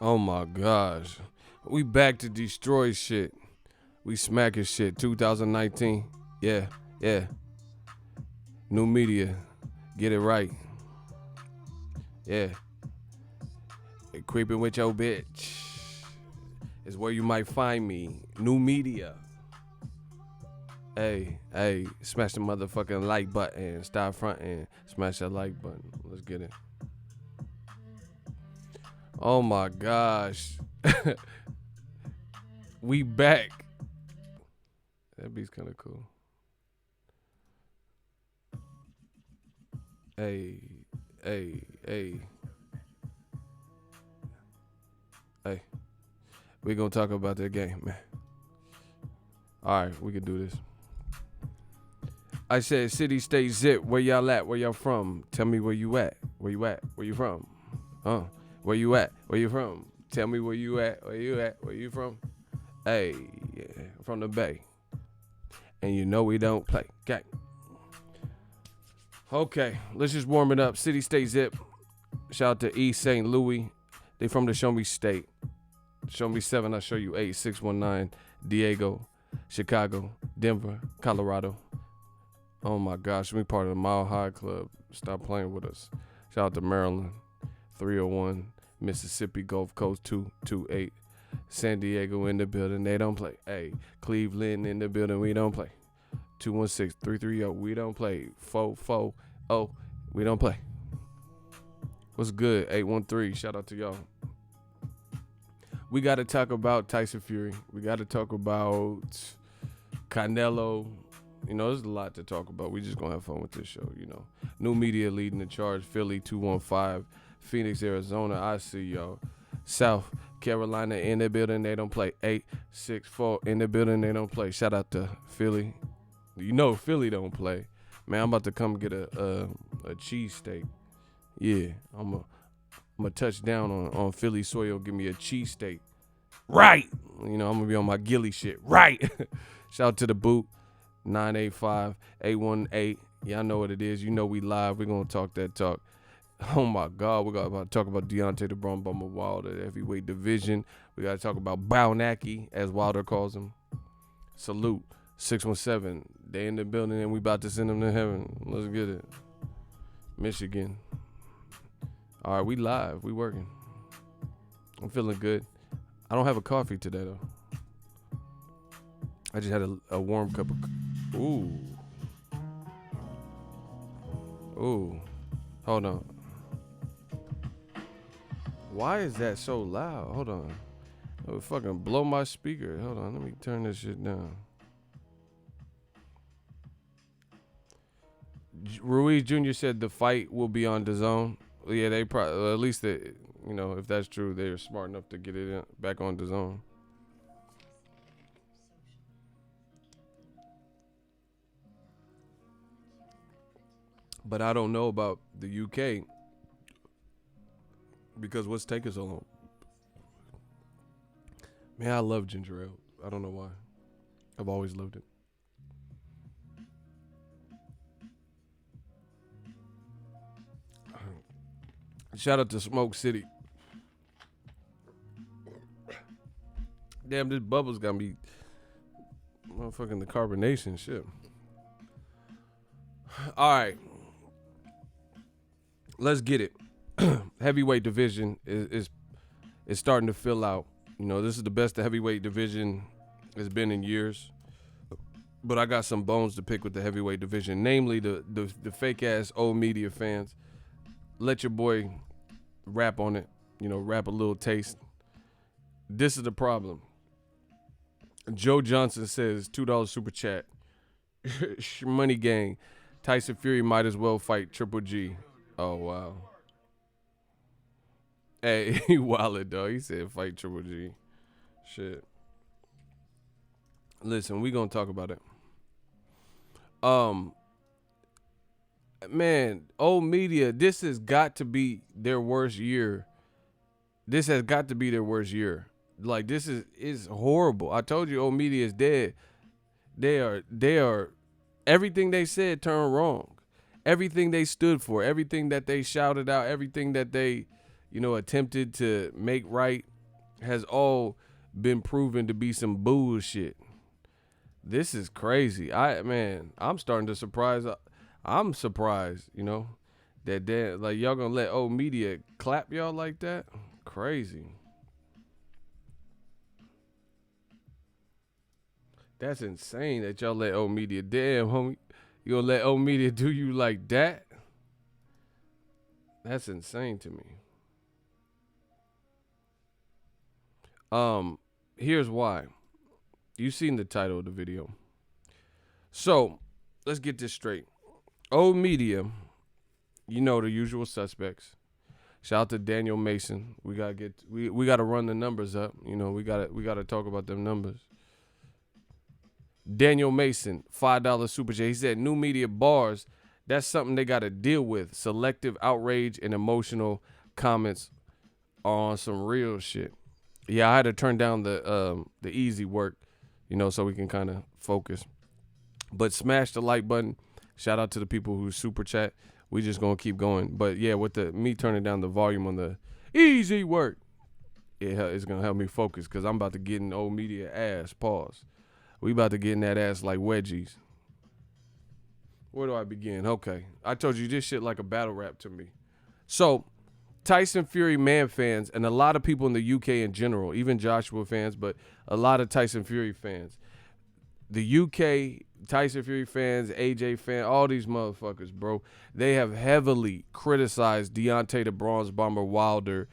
Oh my gosh. We back to destroy shit. We smacking shit. 2019. Yeah, yeah. New media. Get it right. Yeah. Creeping with your bitch is where you might find me. New media. Hey, smash the motherfucking like button. Stop fronting. Smash that like button. Let's get it. Oh my gosh. We back. That beat's kind of cool. Hey. We gonna talk about that game, man. All right, we can do this. I said, city, state, zip. Where y'all at? Where y'all from? Tell me where you at. Where you at? Where you from? Where you at? Where you from? Tell me where you at. Where you at? Where you from? Hey, yeah, from the Bay. And you know we don't play. Okay. Okay, let's just warm it up. City, state, zip. Shout out to East St. Louis. They from the Show Me State. Show me 7, I'll show you 8. 619, Diego, Chicago, Denver, Colorado. Oh my gosh, we part of the Mile High Club. Stop playing with us. Shout out to Maryland, 301, Mississippi, Gulf Coast, 228. San Diego in the building, they don't play. Hey, Cleveland in the building, we don't play. 216-330, we don't play. 440, we don't play. What's good? 813, shout out to y'all. We got to talk about Tyson Fury. We got to talk about Canelo. You know, there's a lot to talk about. We just going to have fun with this show, you know. New media leading the charge. Philly, 215. Phoenix, Arizona. I see y'all. South Carolina in the building. They don't play. 864 in the building. They don't play. Shout out to Philly. You know Philly don't play. Man, I'm about to come get a cheesesteak. Yeah, I'm going to touch down on Philly soil. Give me a cheesesteak. Right. You know, I'm going to be on my Gilly shit. Right. Shout out to the boot. 985-818. Y'all know what it is. You know we live. We're going to talk that talk. Oh, my God. We're going to talk about Deontay the Brum Bummer Wilder, heavyweight division. We got to talk about Bownacki, as Wilder calls him. Salute. 617. They in the building, and we about to send them to heaven. Let's get it. Michigan. All right, we live. We working. I'm feeling good. I don't have a coffee today, though. I just had a warm cup of... Ooh. Hold on. Why is that so loud? Hold on. It would fucking blow my speaker. Hold on. Let me turn this shit down. Ruiz Jr. said the fight will be on DAZN. Yeah, they probably, at least they, you know, if that's true, they're smart enough to get it back on DAZN. But I don't know about the UK because what's taking so long? Man, I love ginger ale. I don't know why. I've always loved it. Shout out to Smoke City. Damn, this bubble's got me motherfucking the carbonation shit. All right. Let's get it. Heavyweight division is starting to fill out. You know, this is the best the heavyweight division has been in years. But I got some bones to pick with the heavyweight division, namely the fake ass old media fans. Let your boy rap on it, you know, rap a little taste. This is the problem. Joe Johnson says, $2 super chat. Money gang. Tyson Fury might as well fight Triple G. Oh, wow. Hey, he wilded, dog. He said fight Triple G. Shit. Listen, we gonna talk about it. Man, old media, this has got to be their worst year. This has got to be their worst year. Like, this is horrible. I told you old media is dead. They are everything they said turned wrong. Everything they stood for, everything that they shouted out, everything that they, you know, attempted to make right, has all been proven to be some bullshit. This is crazy. I'm starting to surprise. I'm surprised, that like y'all gonna let old media clap y'all like that. Crazy. That's insane that y'all let old media. Damn, homie. You gonna let old media do you like that? That's insane to me. Here's why. You seen the title of the video. So, let's get this straight. Old media, you know the usual suspects. Shout out to Daniel Mason. We gotta run the numbers up. We gotta talk about them numbers. Daniel Mason, $5 super chat. He said new media bars, that's something they gotta deal with. Selective outrage and emotional comments on some real shit. Yeah, I had to turn down the easy work, so we can kind of focus. But smash the like button. Shout out to the people who super chat. We just gonna keep going. But yeah, with me turning down the volume on the easy work, it's gonna help me focus because I'm about to get in old media ass. Pause. We about to get in that ass like wedgies. Where do I begin? Okay, I told you this shit like a battle rap to me. So, Tyson Fury man fans and a lot of people in the UK in general, even Joshua fans, but a lot of Tyson Fury fans. The UK Tyson Fury fans, AJ fans, all these motherfuckers, bro, they have heavily criticized Deontay the Bronze Bomber Wilder.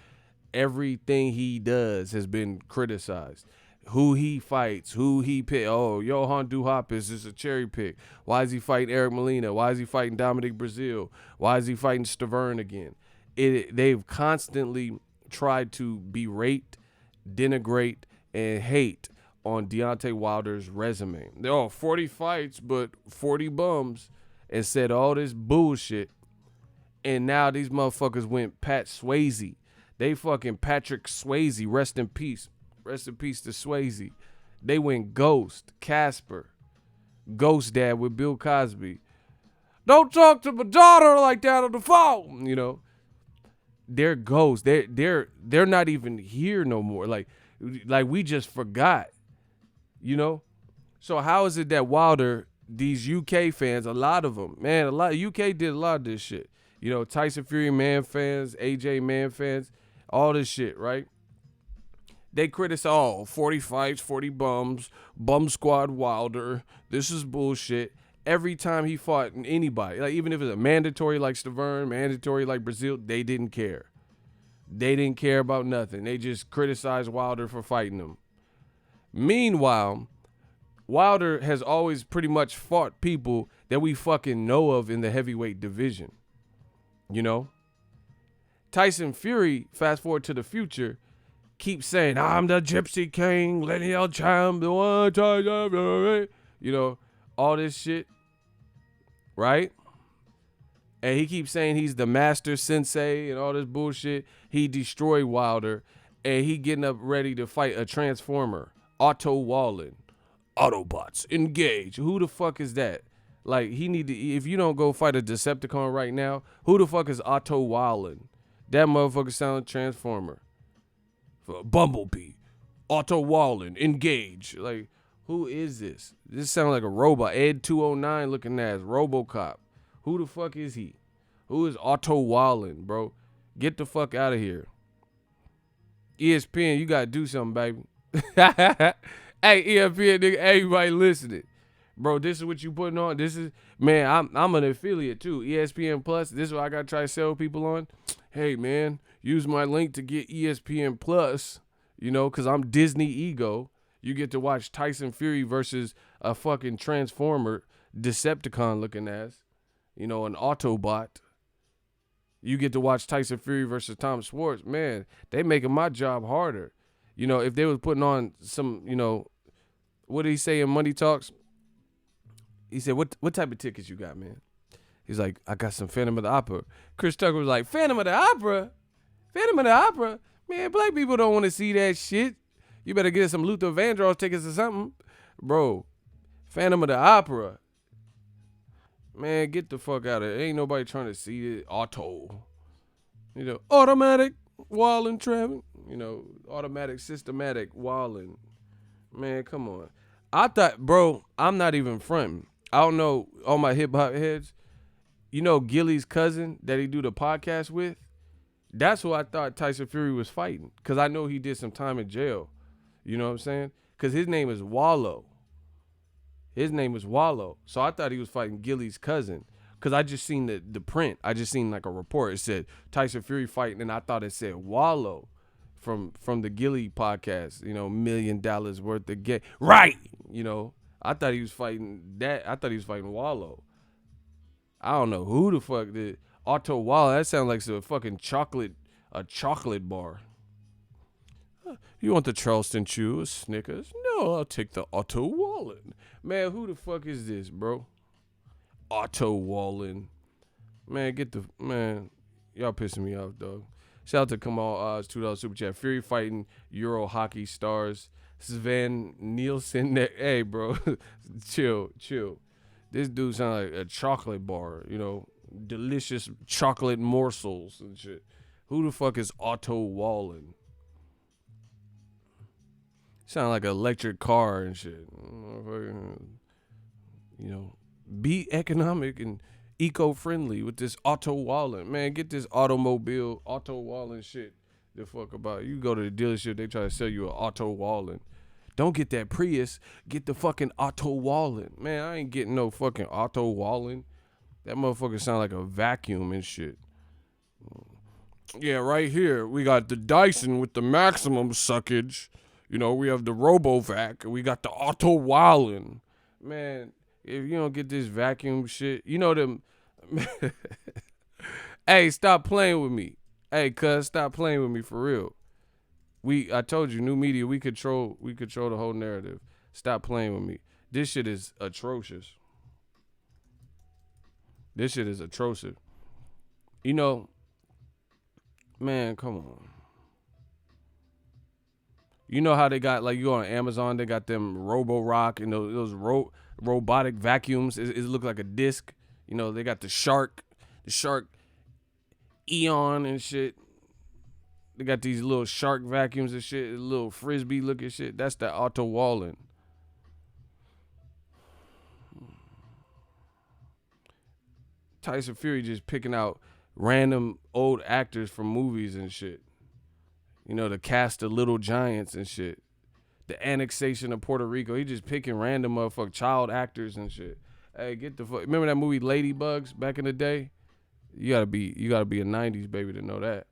Everything he does has been criticized. Who he fights, who he pick. Oh, Johan Duhaupas is a cherry pick. Why is he fighting Eric Molina? Why is he fighting Dominic Brazil? Why is he fighting Stavern again? They've constantly tried to berate, denigrate, and hate on Deontay Wilder's resume. They're all 40 fights, but 40 bums, and said all this bullshit. And now these motherfuckers went Pat Swayze. They fucking Patrick Swayze, rest in peace. Rest in peace to Swayze. They went Ghost, Casper, Ghost Dad with Bill Cosby. Don't talk to my daughter like that on the phone, They're ghosts. They're not even here no more. Like we just forgot. So how is it that Wilder, these UK fans, a lot of them, man, UK did a lot of this shit. Tyson Fury man fans, AJ man fans, all this shit, right? They criticize 40 fights, 40 bums, bum squad Wilder. This is bullshit. Every time he fought anybody, like even if it was a mandatory like Stavern, mandatory like Brazil, they didn't care. They didn't care about nothing. They just criticized Wilder for fighting them. Meanwhile, Wilder has always pretty much fought people that we fucking know of in the heavyweight division. Tyson Fury, fast forward to the future, keeps saying, I'm the Gypsy King, lineal champ, the one Tyson Fury. All this shit, right? And he keeps saying he's the master sensei and all this bullshit. He destroyed Wilder, and he getting up ready to fight a transformer. Otto Wallin. Autobots, engage. Who the fuck is that? Like, if you don't go fight a Decepticon right now, who the fuck is Otto Wallin? That motherfucker sound like Transformer. Bumblebee. Otto Wallin, engage. Like, who is this? This sounds like a robot. Ed 209 looking ass. RoboCop. Who the fuck is he? Who is Otto Wallin, bro? Get the fuck out of here. ESPN, you gotta do something, baby. Hey, ESPN, nigga, everybody listening. Bro, this is what you putting on. This is, man, I'm an affiliate too. ESPN Plus, this is what I got to try to sell people on. Hey, man, use my link to get ESPN Plus, because I'm Disney Ego. You get to watch Tyson Fury versus a fucking Transformer, Decepticon looking ass, an Autobot. You get to watch Tyson Fury versus Tom Schwartz. Man, they making my job harder. If they was putting on some, what did he say in Money Talks? He said, what type of tickets you got, man? He's like, I got some Phantom of the Opera. Chris Tucker was like, Phantom of the Opera? Phantom of the Opera? Man, black people don't want to see that shit. You better get some Luther Vandross tickets or something. Bro, Phantom of the Opera. Man, get the fuck out of it. Ain't nobody trying to see it. Automatic, Wall and Trevin. Automatic, systematic, Wallin. Man, come on. I thought, bro, I'm not even fronting. I don't know all my hip hop heads. Gilly's cousin that he do the podcast with? That's who I thought Tyson Fury was fighting. Because I know he did some time in jail. You know what I'm saying? Because his name is Wallow. So I thought he was fighting Gilly's cousin. Because I just seen the print. I just seen like a report. It said Tyson Fury fighting, and I thought it said Wallow from the Gilly podcast. $1 million worth of game. Right! I thought he was fighting that. I thought he was fighting Wallow. I don't know who the fuck did. Otto Wallin, that sounds like a fucking chocolate bar. You want the Charleston Chew or Snickers? No, I'll take the Otto Wallin. Man, who the fuck is this, bro? Otto Wallin. Man, y'all pissing me off, dog. Shout out to Kamal Oz, $2 super chat. Fury fighting Euro hockey stars. Sven Nielsen. Hey, bro, chill. This dude sounds like a chocolate bar, delicious chocolate morsels and shit. Who the fuck is Otto Wallin? Sound like an electric car and shit. Be economic and eco-friendly with this Otto Wallin. Man, get this automobile Otto Wallin shit the fuck about. You go to the dealership, they try to sell you an Otto Wallin. Don't get that Prius. Get the fucking Otto Wallin. Man, I ain't getting no fucking Otto Wallin. That motherfucker sound like a vacuum and shit. Yeah, right here, we got the Dyson with the maximum suckage. We have the RoboVac, and we got the Otto Wallin. Man, if you don't get this vacuum shit, them. Hey, stop playing with me. Hey, cuz, stop playing with me for real. I told you, new media, we control the whole narrative. Stop playing with me. This shit is atrocious. Man, come on. You know how they got, like, you go on Amazon, they got them Robo-Rock and those robotic vacuums. It looks like a disc. They got the Shark Eon and shit. They got these little shark vacuums and shit, little frisbee looking shit. That's the Otto Wallin. Tyson Fury just picking out random old actors from movies and shit. The cast of Little Giants and shit. The annexation of Puerto Rico. He just picking random motherfucking child actors and shit. Hey, get the fuck. Remember that movie Ladybugs back in the day? You gotta be a 90s baby to know that.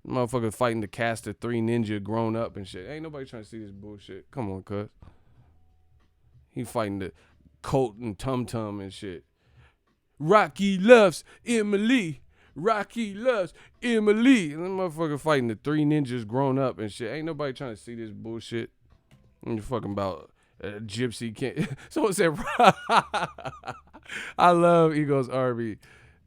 Motherfucker fighting the cast of 3 Ninja grown up and shit. Ain't nobody trying to see this bullshit. Come on, cuz. He fighting the Colt and Tum Tum and shit. Rocky loves Emily. And that motherfucker fighting the 3 Ninjas grown up and shit. Ain't nobody trying to see this bullshit. You fucking about Gypsy can't. Someone said, I love Eagles RB.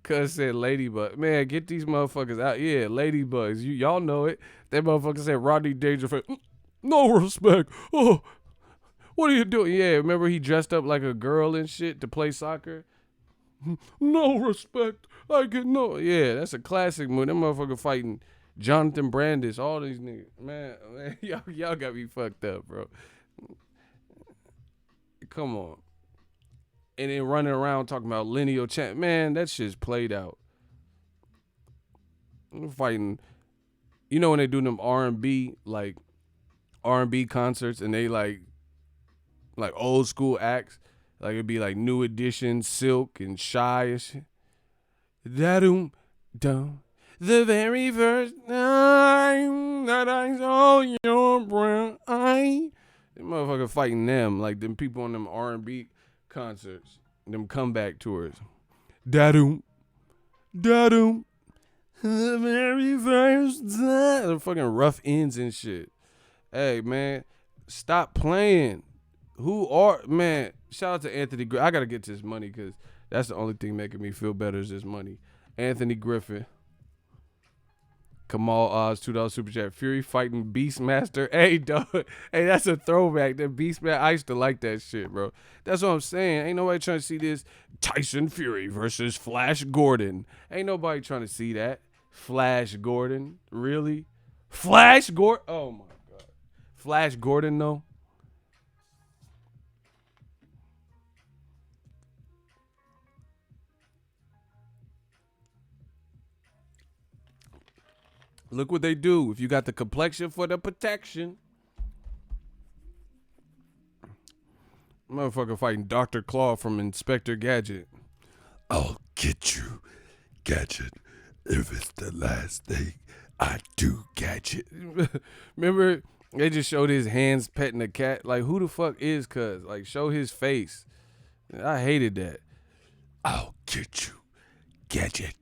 Cuz said Ladybug. Man, get these motherfuckers out. Yeah, Ladybugs. Y'all know it. That motherfucker said Rodney Dangerfield. No respect. Oh, what are you doing? Yeah, remember he dressed up like a girl and shit to play soccer? No respect. I get no. Yeah, that's a classic movie. That motherfucker fighting Jonathan Brandis. All these niggas. Man, y'all got me fucked up, bro. Come on. And then running around talking about lineal champ. Man, that shit's played out. I'm fighting. When they do them R&B concerts and they like old school acts, like it'd be like New Edition, Silk, and Shy and shit. The very first time that I saw your brown eye. Them motherfucker fighting them, like them people on them R&B concerts, them comeback tours. The very first time. The fucking rough ends and shit. Hey, man, stop playing. Man, shout out to Anthony Griffin. I got to get this money because that's the only thing making me feel better is this money. Anthony Griffin. Kamal Oz, $2 super chat. Fury fighting Beastmaster. Hey, dog. Hey, that's a throwback. That Beastmaster, I used to like that shit, bro. That's what I'm saying. Ain't nobody trying to see this Tyson Fury versus Flash Gordon. Ain't nobody trying to see that. Flash Gordon. Really? Flash Gordon. Oh my God. Flash Gordon though. Look what they do. If you got the complexion for the protection. Motherfucker fighting Dr. Claw from Inspector Gadget. I'll get you, Gadget, if it's the last thing I do, Gadget. Remember, they just showed his hands petting a cat. Like, who the fuck is Cuz? Like, show his face. I hated that. I'll get you, Gadget.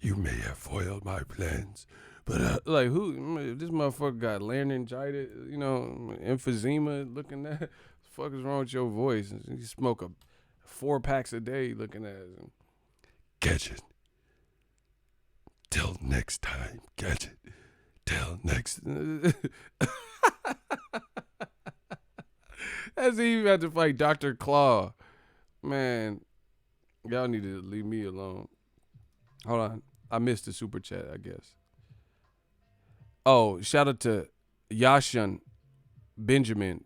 You may have foiled my plans, but Like, who? This motherfucker got laryngitis, you know, emphysema looking at. What the fuck is wrong with your voice? You smoke 4 packs a day looking at it. Gadget. Till next time, Gadget. Till next. As he even had to fight Dr. Claw. Man, y'all need to leave me alone. Hold on. I missed the super chat, I guess. Oh, shout out to Yashan Benjamin.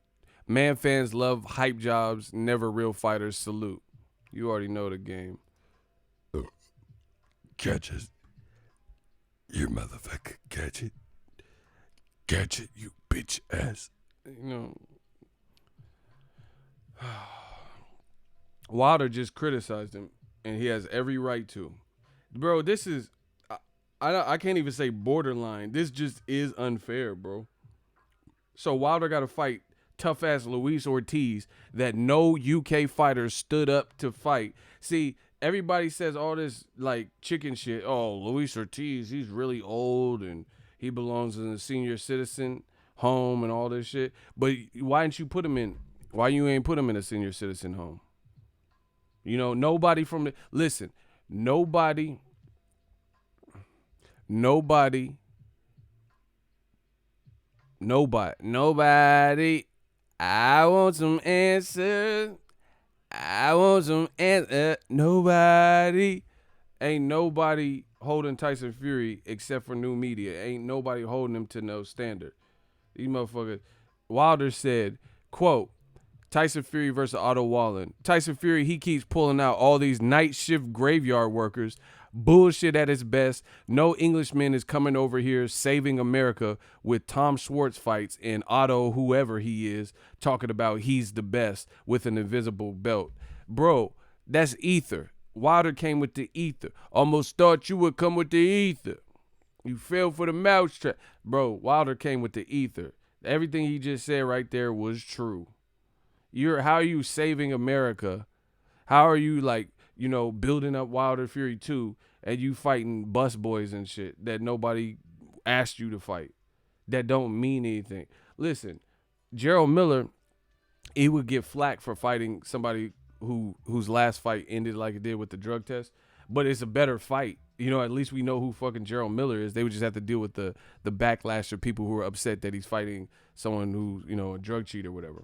Man, fans love hype jobs, never real fighters. Salute. You already know the game. Gadget. You motherfucker, Gadget. Gadget, you bitch ass. You know, Wilder just criticized him, and he has every right to. Bro, this is, I can't even say borderline. This just is unfair, bro. So Wilder got to fight tough-ass Luis Ortiz that no UK fighters stood up to fight. See, everybody says all this, like, chicken shit. Oh, Luis Ortiz, he's really old, and he belongs in a senior citizen home and all this shit. But why didn't you put him in? Why you ain't put him in a senior citizen home? You know, nobody from the, listen, nobody, I want some answers. Ain't nobody holding Tyson Fury except for new media. Ain't nobody holding him to no standard. These motherfuckers. Wilder said, quote, Tyson Fury versus Otto Wallin. Tyson Fury, he keeps pulling out all these night shift graveyard workers. Bullshit at its best. No Englishman is coming over here saving America with Tom Schwartz fights and Otto, whoever he is, talking about he's the best with an invisible belt. Bro, that's ether. Wilder came with the ether. Almost thought you would come with the ether. You fell for the mousetrap. Bro, Wilder came with the ether. Everything he just said right there was true. How are you saving America? How are you, like, you know, building up Wilder Fury 2 and you fighting bus boys and shit that nobody asked you to fight, that don't mean anything? Listen, Gerald Miller, he would get flack for fighting somebody whose last fight ended like it did with the drug test, but it's a better fight. You know, at least we know who fucking Gerald Miller is. They would just have to deal with the backlash of people who are upset that he's fighting someone who's, you know, a drug cheat or whatever.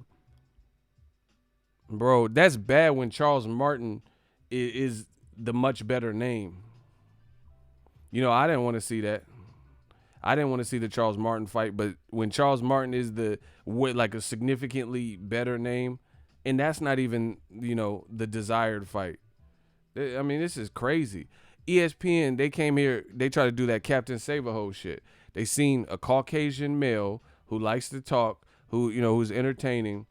Bro, that's bad when Charles Martin is the much better name. You know, I didn't want to see that. I didn't want to see the Charles Martin fight, but when Charles Martin is like a significantly better name, and that's not even, you know, the desired fight. I mean, this is crazy. ESPN, they came here, they try to do that Captain Save-A-Ho shit. They seen a Caucasian male who likes to talk, who, you know, who's entertaining,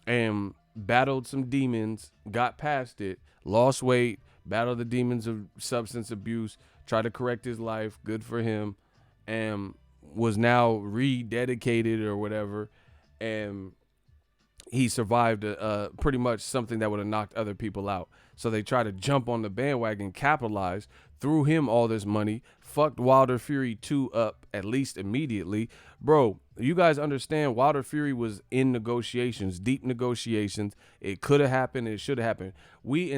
and battled some demons, got past it, lost weight, battled the demons of substance abuse, tried to correct his life, good for him, and was now rededicated or whatever, and he survived pretty much something that would have knocked other people out. So they tried to jump on the bandwagon, capitalize, threw him all this money, fucked Wilder Fury 2 up at least immediately. Bro, you guys understand Wilder Fury was in negotiations, deep negotiations. It could have happened. It should have happened. We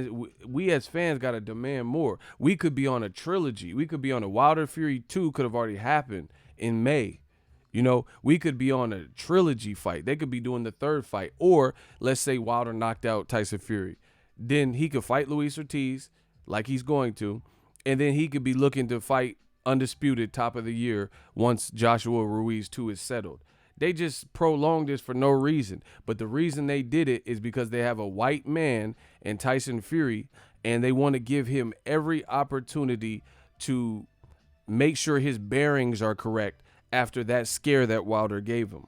as fans got to demand more. We could be on a trilogy. We could be on a Wilder Fury 2 could have already happened in May. You know, we could be on a trilogy fight. They could be doing the third fight. Or let's say Wilder knocked out Tyson Fury. Then he could fight Luis Ortiz like he's going to. And then he could be looking to fight undisputed top of the year once Joshua Ruiz 2 is settled. They just prolonged this for no reason. But the reason they did it is because they have a white man in Tyson Fury, and they want to give him every opportunity to make sure his bearings are correct after that scare that Wilder gave him.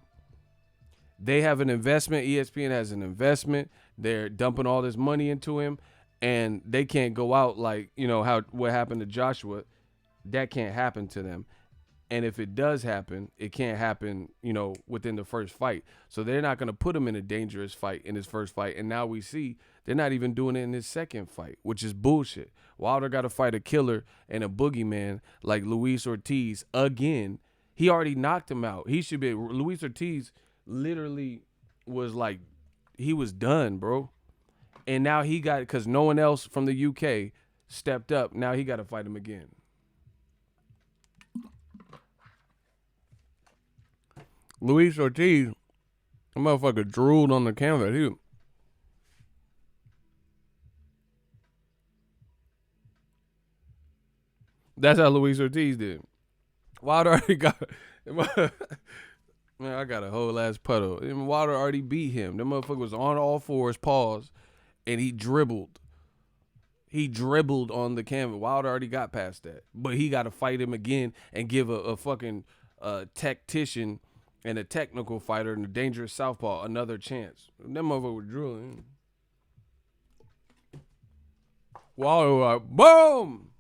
They have an investment. ESPN has an investment. They're dumping all this money into him, and they can't go out like, what happened to Joshua. That can't happen to them. And if it does happen, it can't happen, within the first fight. So they're not going to put him in a dangerous fight in his first fight. And now we see they're not even doing it in his second fight, which is bullshit. Wilder got to fight a killer and a boogeyman like Luis Ortiz again. He already knocked him out. Luis Ortiz literally was like, he was done, bro. And now he got, because no one else from the UK stepped up, now he got to fight him again. Luis Ortiz, the motherfucker drooled on the canvas. That's how Luis Ortiz did. Wilder already got... Man, I got a whole ass puddle. And Wilder already beat him. The motherfucker was on all fours, pause, and he dribbled. He dribbled on the canvas. Wilder already got past that. But he got to fight him again and give a fucking tactician and a technical fighter and a dangerous southpaw another chance. That motherfucker was drooling. Wilder was like, boom!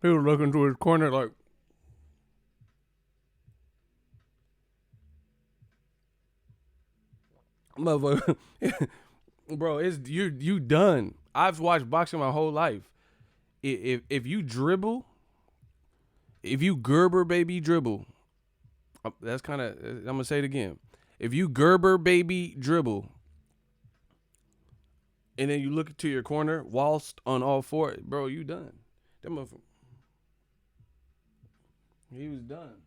He was looking to his corner like, motherfucker. Bro, you done. I've watched boxing my whole life. If you dribble, if you Gerber baby dribble, that's kind of, I'm going to say it again. If you Gerber baby dribble, and then you look to your corner, whilst on all four, bro, you done. That motherfucker. He was done.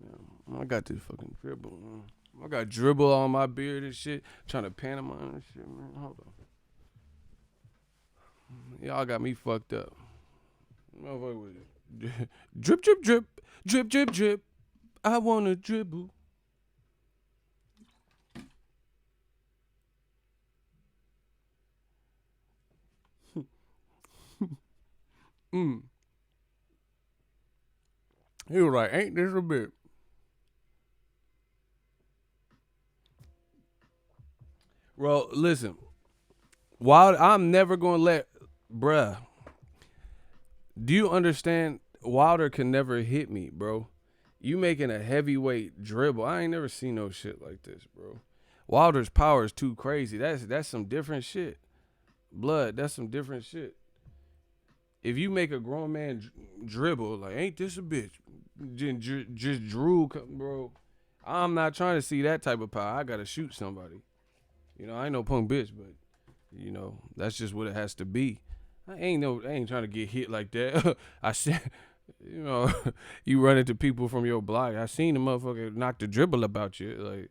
Yeah, I got this fucking dribble, man. I got dribble on my beard and shit. Trying to pantomime and shit, man. Hold on. Y'all got me fucked up. Motherfucker was drip, drip, drip. Drip, drip, drip. I want to dribble. He was like, ain't this a bit? Well, listen. I'm never going to let, bruh. Do you understand? Wilder can never hit me, bro. You making a heavyweight dribble. I ain't never seen no shit like this, bro. Wilder's power is too crazy. That's some different shit. Blood, that's some different shit. If you make a grown man dribble, like, ain't this a bitch? Just drool, bro. I'm not trying to see that type of power. I got to shoot somebody. I ain't no punk bitch, but, that's just what it has to be. I ain't trying to get hit like that. I said, you run into people from your block. I seen the motherfucker knock the dribble about you. Like,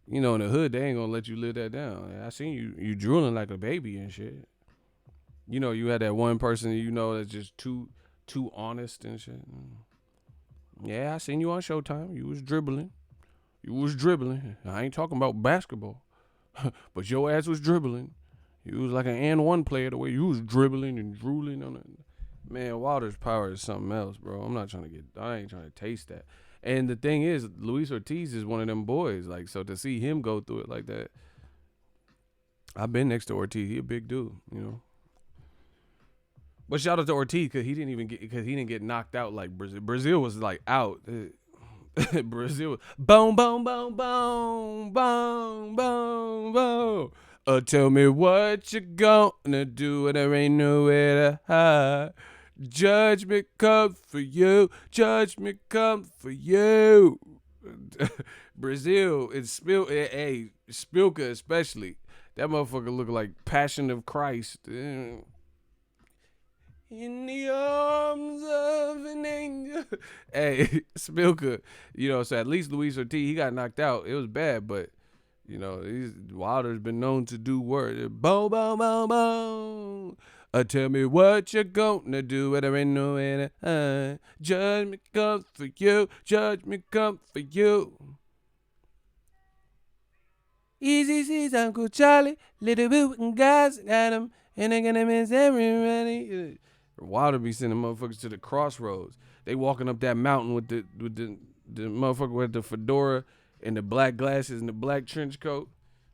in the hood, they ain't going to let you live that down. I seen you drooling like a baby and shit. You had that one person that's just too honest and shit. Yeah, I seen you on Showtime. You was dribbling. I ain't talking about basketball. But your ass was dribbling. You was like an and one player the way you was dribbling and drooling on it. Man, Wilder's power is something else, bro. I ain't trying to taste that. And the thing is, Luis Ortiz is one of them boys. Like, so to see him go through it like that, I've been next to Ortiz. He a big dude, But shout out to Ortiz because he didn't get knocked out like Brazil. Brazil was like out. Brazil, boom, boom, boom, boom, boom, boom, boom. Tell me what you gonna do when there ain't nowhere to hide. Judgment comes for you. Judgment comes for you. Brazil is Spilka especially. That motherfucker look like Passion of Christ. In the arms of an angel. Hey, Spilka, so at least Luis Ortiz, he got knocked out. It was bad, but, You know, Wilder's been known to do work. Boom, boom, boom, boom. Tell me what you're gonna do, but there ain't no way to judgment comes for you, judgment comes for you. Easy sees Uncle Charlie, little boo and guys got him, and they're gonna miss everybody. Wilder be sending motherfuckers to the crossroads. They walking up that mountain with the motherfucker with the fedora and the black glasses and the black trench coat.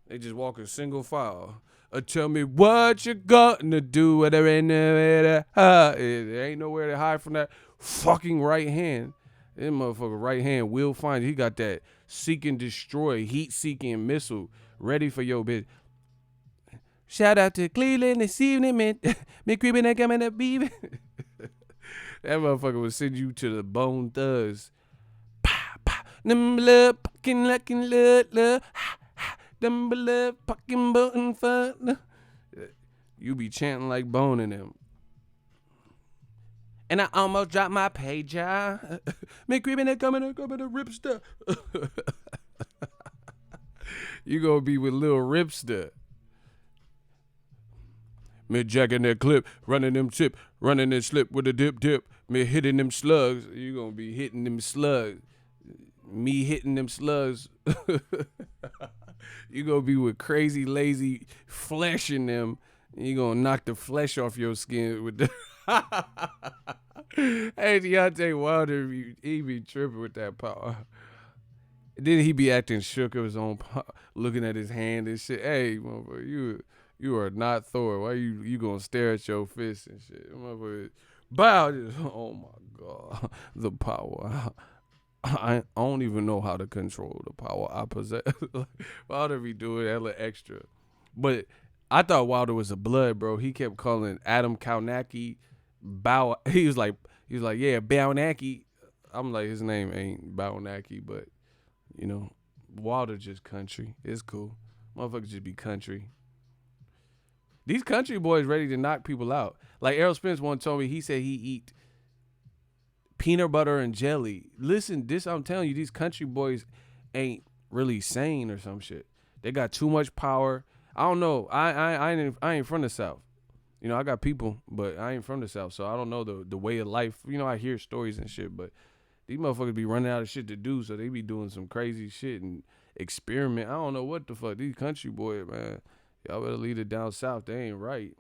They just walking single file. Tell me what you gonna do, where there ain't nowhere to hide. There ain't nowhere to hide from that fucking right hand. That motherfucker right hand will find you. He got that seek and destroy, heat-seeking missile ready for your bitch. Shout out to Cleveland this evening, man. Me creeping and coming up, baby. That motherfucker will send you to the Bone Thugs. Pa, pa. Them blood, fucking looking love. Them blood, fucking button fun. You be chanting like Bone in them. And I almost dropped my pager. Me creeping and coming up, Ripster. You gonna be with Lil Ripster. Me jacking that clip, running them tip, running that slip with a dip. Me hitting them slugs. You gonna be hitting them slugs. Me hitting them slugs. You gonna be with crazy, lazy flesh in them. You gonna knock the flesh off your skin with the. Hey, Deontay Wilder, he be tripping with that power. Then he be acting shook of his own power, looking at his hand and shit. Hey, motherfucker, you are not Thor. Why you gonna stare at your fist and shit? Motherfucker, bow. Oh my God, the power. I don't even know how to control the power I possess. Wilder be doing hella extra. But I thought Wilder was a blood, bro. He kept calling Adam Kaunaki Bow. He was like, yeah, Bownaki. I'm like, his name ain't Bownaki, but you know, Wilder just country. It's cool. Motherfuckers just be country. These country boys ready to knock people out. Like Errol Spence one told me, he said he eat peanut butter and jelly. Listen, I'm telling you, these country boys ain't really sane or some shit. They got too much power. I don't know. I ain't from the South. You know, I got people, but I ain't from the South, so I don't know the way of life. You know, I hear stories and shit, but these motherfuckers be running out of shit to do, so they be doing some crazy shit and experiment. I don't know what the fuck. These country boys, man, y'all better leave it down south. They ain't right.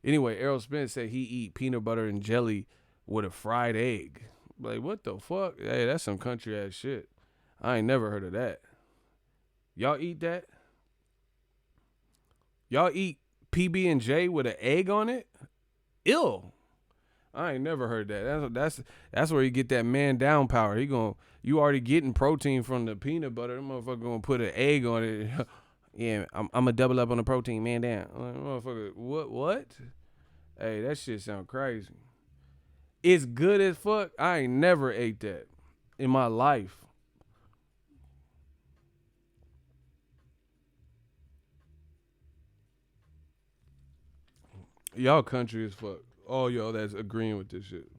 Anyway, Errol Spence said he eat peanut butter and jelly with a fried egg. Like, what the fuck? Hey, that's some country ass shit. I ain't never heard of that. Y'all eat that? Y'all eat PB&J with an egg on it? Ew. I ain't never heard that. That's where you get that man down power. You already getting protein from the peanut butter. That motherfucker gonna put an egg on it. Yeah, I'm gonna double up on the protein, man down. Like, motherfucker, what? Hey, that shit sound crazy. It's good as fuck. I ain't never ate that in my life. Y'all country as fuck. All y'all that's agreeing with this shit.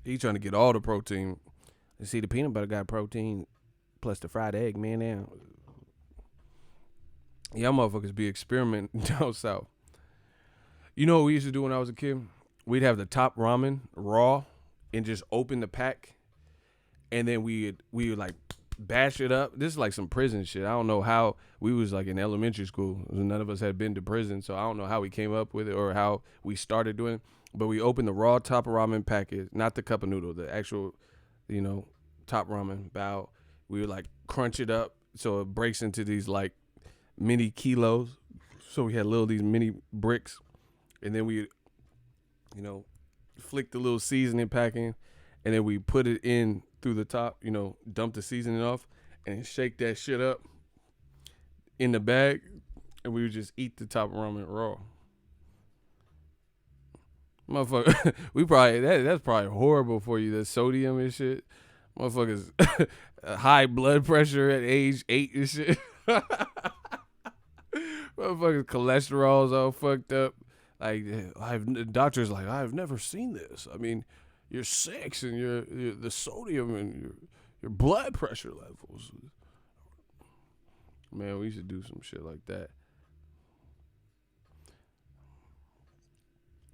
He trying to get all the protein. And see, the peanut butter got protein plus the fried egg, man. Now, y'all motherfuckers be experimenting down south. You know what we used to do when I was a kid? We'd have the top ramen raw and just open the pack, and then we would like bash it up. This is like some prison shit. I don't know how we was like in elementary school. None of us had been to prison, so I don't know how we came up with it or how we started doing it. But we opened the raw top ramen packet, not the cup of noodle, the actual, top ramen bow. We would like crunch it up so it breaks into these like mini kilos. So we had these mini bricks, and then we, flick the little seasoning pack in, and then we put it in through the top, dump the seasoning off, and shake that shit up in the bag, and we would just eat the top ramen raw. Motherfucker, that's probably horrible for you, the sodium and shit. Motherfuckers, high blood pressure at age 8 and shit. Motherfuckers, cholesterol's all fucked up. Like, the doctor's like, I've never seen this. I mean, you're 6 and you're the sodium and your blood pressure levels. Man, we should do some shit like that.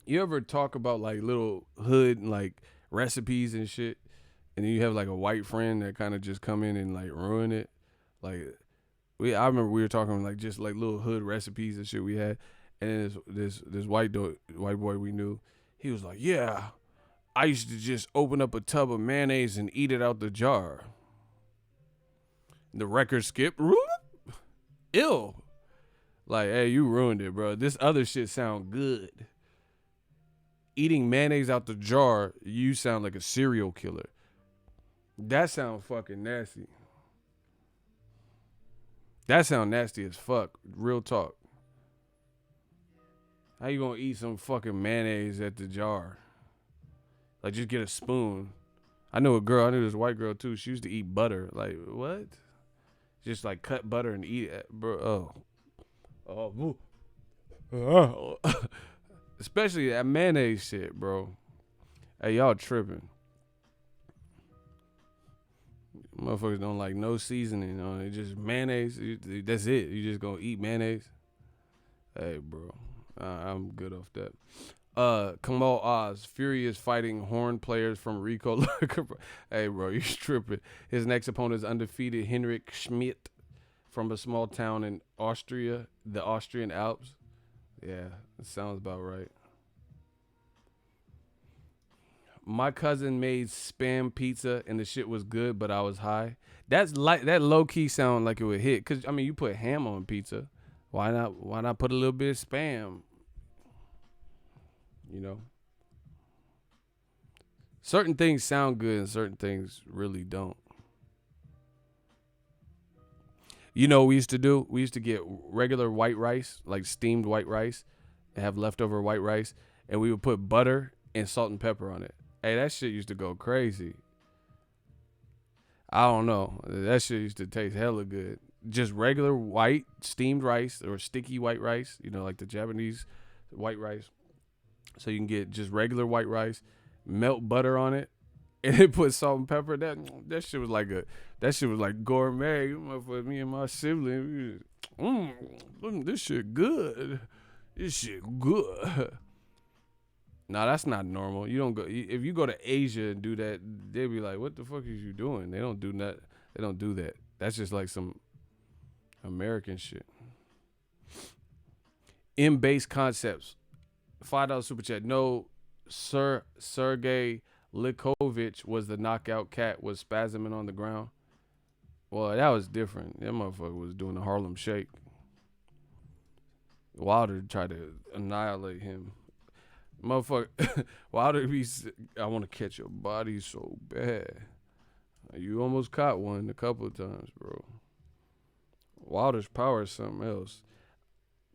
You ever talk about like little hood like recipes and shit, and then you have like a white friend that kind of just come in and like ruin it? Like I remember we were talking like just like little hood recipes and shit we had, and then this white boy we knew, he was like, yeah, I used to just open up a tub of mayonnaise and eat it out the jar. The record skipped. Ill. Like, hey, you ruined it, bro. This other shit sound good. Eating mayonnaise out the jar, you sound like a serial killer. That sound fucking nasty. That sound nasty as fuck. Real talk. How you gonna eat some fucking mayonnaise at the jar? Like, just get a spoon. I knew this white girl too. She used to eat butter. Like, what? Just like cut butter and eat it, bro. Oh. Especially that mayonnaise shit, bro. Hey, y'all tripping. Motherfuckers don't like no seasoning on it. Just mayonnaise. That's it. You just gonna eat mayonnaise? Hey, bro. I'm good off that. Kamal Oz. Fury is fighting horn players from Rico. Hey, bro, you tripping. His next opponent is undefeated Henrik Schmidt from a small town in Austria, the Austrian Alps. Yeah, that sounds about right. My cousin made Spam pizza and the shit was good, but I was high. That's like that low key sound like it would hit. Cause I mean, you put ham on pizza. Why not put a little bit of Spam? You know? Certain things sound good and certain things really don't. You know what we used to do? We used to get regular white rice, like steamed white rice, and have leftover white rice, and we would put butter and salt and pepper on it. Hey, that shit used to go crazy. I don't know. That shit used to taste hella good. Just regular white steamed rice or sticky white rice, you know, like the Japanese white rice. So you can get just regular white rice, melt butter on it, and then put salt and pepper. That shit was like gourmet. Me and my sibling, this shit good. This shit good. Nah, that's not normal. You don't go if you go to Asia and do that, they'll be like, "What the fuck is you doing?" They don't do that. They don't do that. That's just like some American shit. M-base concepts. $5 super chat. No, Sergey Likovich was the knockout cat, was spasming on the ground. Well, that was different. That motherfucker was doing the Harlem Shake. Wilder tried to annihilate him. Motherfucker, Wilder be, I want to catch your body so bad. You almost caught one a couple of times, bro. Wilder's power is something else.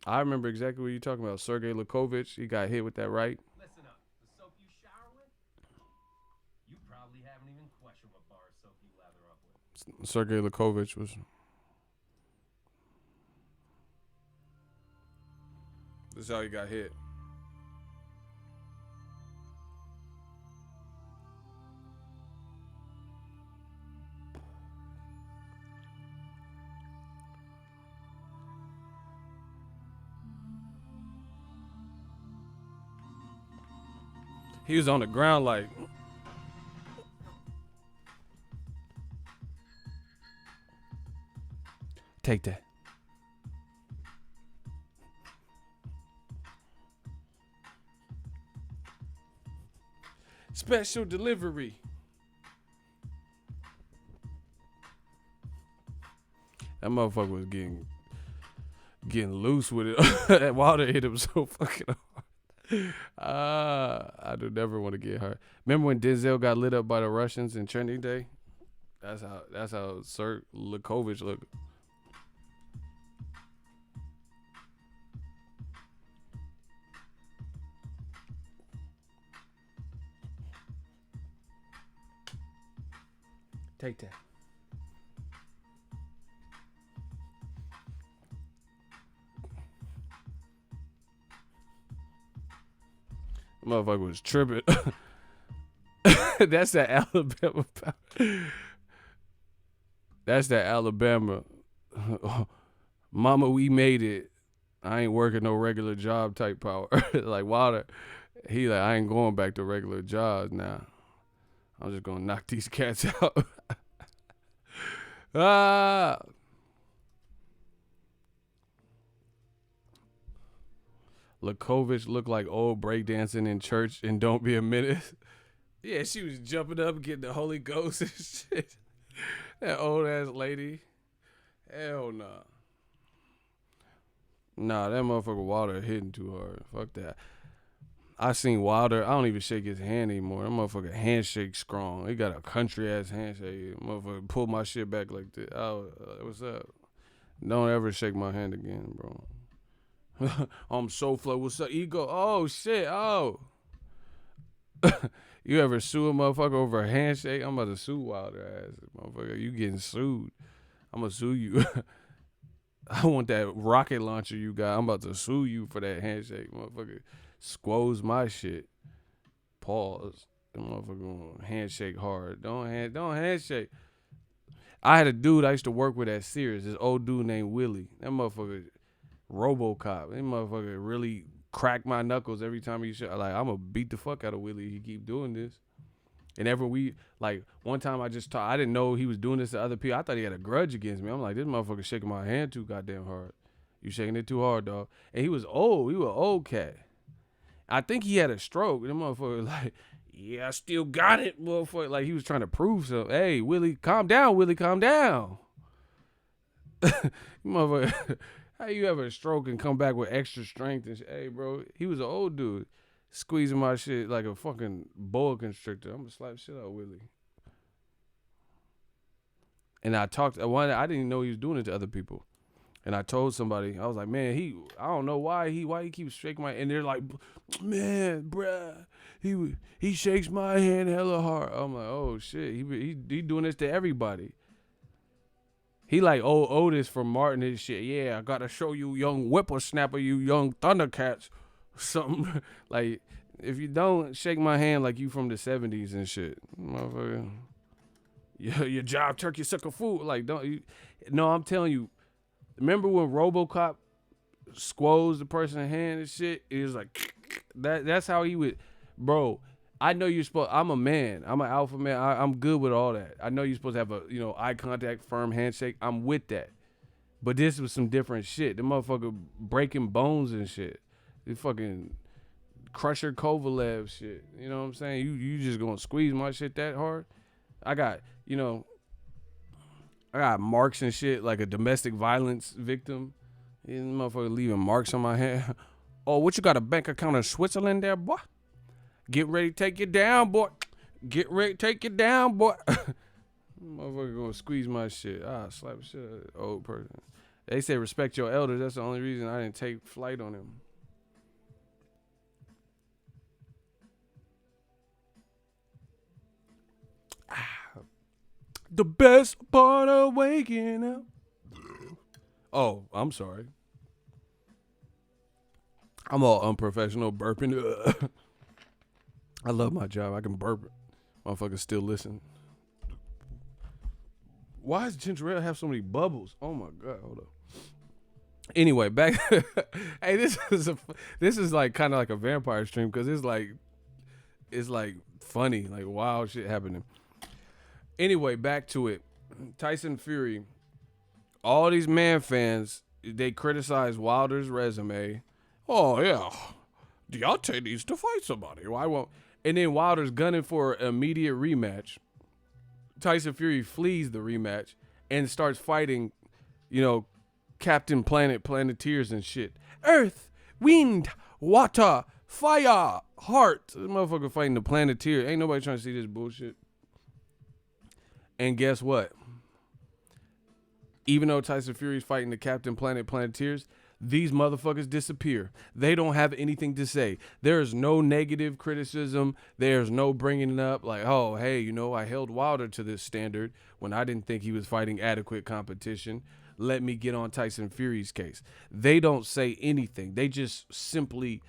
I remember exactly what you're talking about. Sergey Likovich, he got hit with that right. Listen up. The soap you shower with? You probably haven't even questioned what bar of soap you lather up with. Sergey Likovich was. This is how he got hit. He was on the ground like. Take that. Special delivery. That motherfucker was getting loose with it. That Wilder hit him so fucking hard. I do never want to get hurt. Remember when Denzel got lit up by the Russians in Training Day? That's how Sir Likovich looked. Take that. Motherfucker was tripping. That's that Alabama. That's that Alabama. Mama, we made it. I ain't working no regular job type power. Like Wilder, he like, I ain't going back to regular jobs now. I'm just gonna knock these cats out. Ah. Lakovich looked like old breakdancing in church and don't be a minute. Yeah, she was jumping up getting the Holy Ghost and shit. That old ass lady. Hell nah. Nah, that motherfucker Wilder hitting too hard. Fuck that. I seen Wilder. I don't even shake his hand anymore. That motherfucker handshake strong. He got a country ass handshake. Motherfucker pull my shit back like this. Oh, what's up? Don't ever shake my hand again, bro. I'm so flow. What's up, ego? Oh shit. Oh. You ever sue a motherfucker over a handshake? I'm about to sue Wilder ass, motherfucker. You getting sued? I'm gonna sue you. I want that rocket launcher you got. I'm about to sue you for that handshake, motherfucker. Squoze my shit. Pause. The motherfucker gonna handshake hard. Don't handshake. I had a dude I used to work with at Sears. This old dude named Willie. That motherfucker, RoboCop. That motherfucker really cracked my knuckles every time he shot. Like, I'm gonna beat the fuck out of Willie. He keep doing this. And one time I didn't know he was doing this to other people. I thought he had a grudge against me. I'm like, this motherfucker shaking my hand too goddamn hard. You shaking it too hard, dog. And he was old. He was an old cat. I think he had a stroke. And the motherfucker like, yeah, I still got it, motherfucker. Like, he was trying to prove something. Hey, Willie, calm down, Willie, calm down. Motherfucker, how you have a stroke and come back with extra strength and shit? Hey, bro, he was an old dude. Squeezing my shit like a fucking boa constrictor. I'm gonna slap shit out Willie. And I didn't even know he was doing it to other people. And I told somebody, I was like, man, I don't know why he keeps shaking my, and they're like, man, bruh, he shakes my hand hella hard. I'm like, oh shit, he doing this to everybody. He like old Otis from Martin and shit. Yeah, I gotta show you young whippersnapper, you young Thundercats. Something like, if you don't shake my hand like you from the 70s and shit, motherfucker, your job turkey sucker food. Like, no, I'm telling you, remember when RoboCop squoze the person's hand and shit? It was like that's how he would, bro. I know you're supposed. I'm a man. I'm an alpha man. I'm good with all that. I know you're supposed to have a eye contact, firm handshake. I'm with that. But this was some different shit. The motherfucker breaking bones and shit. The fucking Crusher Kovalev shit. You know what I'm saying? You just gonna squeeze my shit that hard? I got marks and shit like a domestic violence victim. This motherfucker leaving marks on my hand. Oh, what you got, a bank account in Switzerland there, boy? Get ready to take you down, boy. Get ready to take you down, boy. Motherfucker gonna squeeze my shit. Slap shit out of that old person. They say respect your elders. That's the only reason I didn't take flight on him. The best part of waking up. Oh, I'm sorry. I'm all unprofessional burping. I love my job. I can burp. Motherfuckers still listen. Why does ginger ale have so many bubbles? Oh my god, hold up. Anyway, back. Hey, this is like kind of like a vampire stream because it's like funny, like wild shit happening. Anyway, back to it. Tyson Fury. All these man fans, they criticize Wilder's resume. Oh yeah, Deontay needs to fight somebody. Why won't? And then Wilder's gunning for an immediate rematch. Tyson Fury flees the rematch and starts fighting, Captain Planet, Planeteers and shit. Earth, wind, water, fire, heart. This motherfucker fighting the Planeteer. Ain't nobody trying to see this bullshit. And guess what? Even though Tyson Fury's fighting the Captain Planet, Planeteers, these motherfuckers disappear. They don't have anything to say. There is no negative criticism. There's no bringing it up like, oh, hey, I held Wilder to this standard when I didn't think he was fighting adequate competition. Let me get on Tyson Fury's case. They don't say anything. They just simply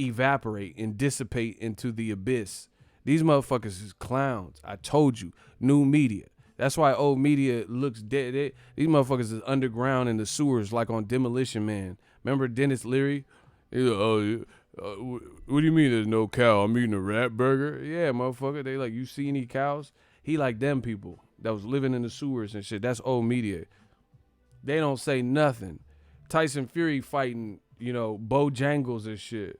evaporate and dissipate into the abyss. These motherfuckers is clowns. I told you. New media. That's why old media looks dead. These motherfuckers is underground in the sewers, like on Demolition Man. Remember Dennis Leary? He's like, what do you mean there's no cow? I'm eating a rat burger. Yeah, motherfucker. They like, you see any cows? He like them people that was living in the sewers and shit. That's old media. They don't say nothing. Tyson Fury fighting, Bojangles and shit.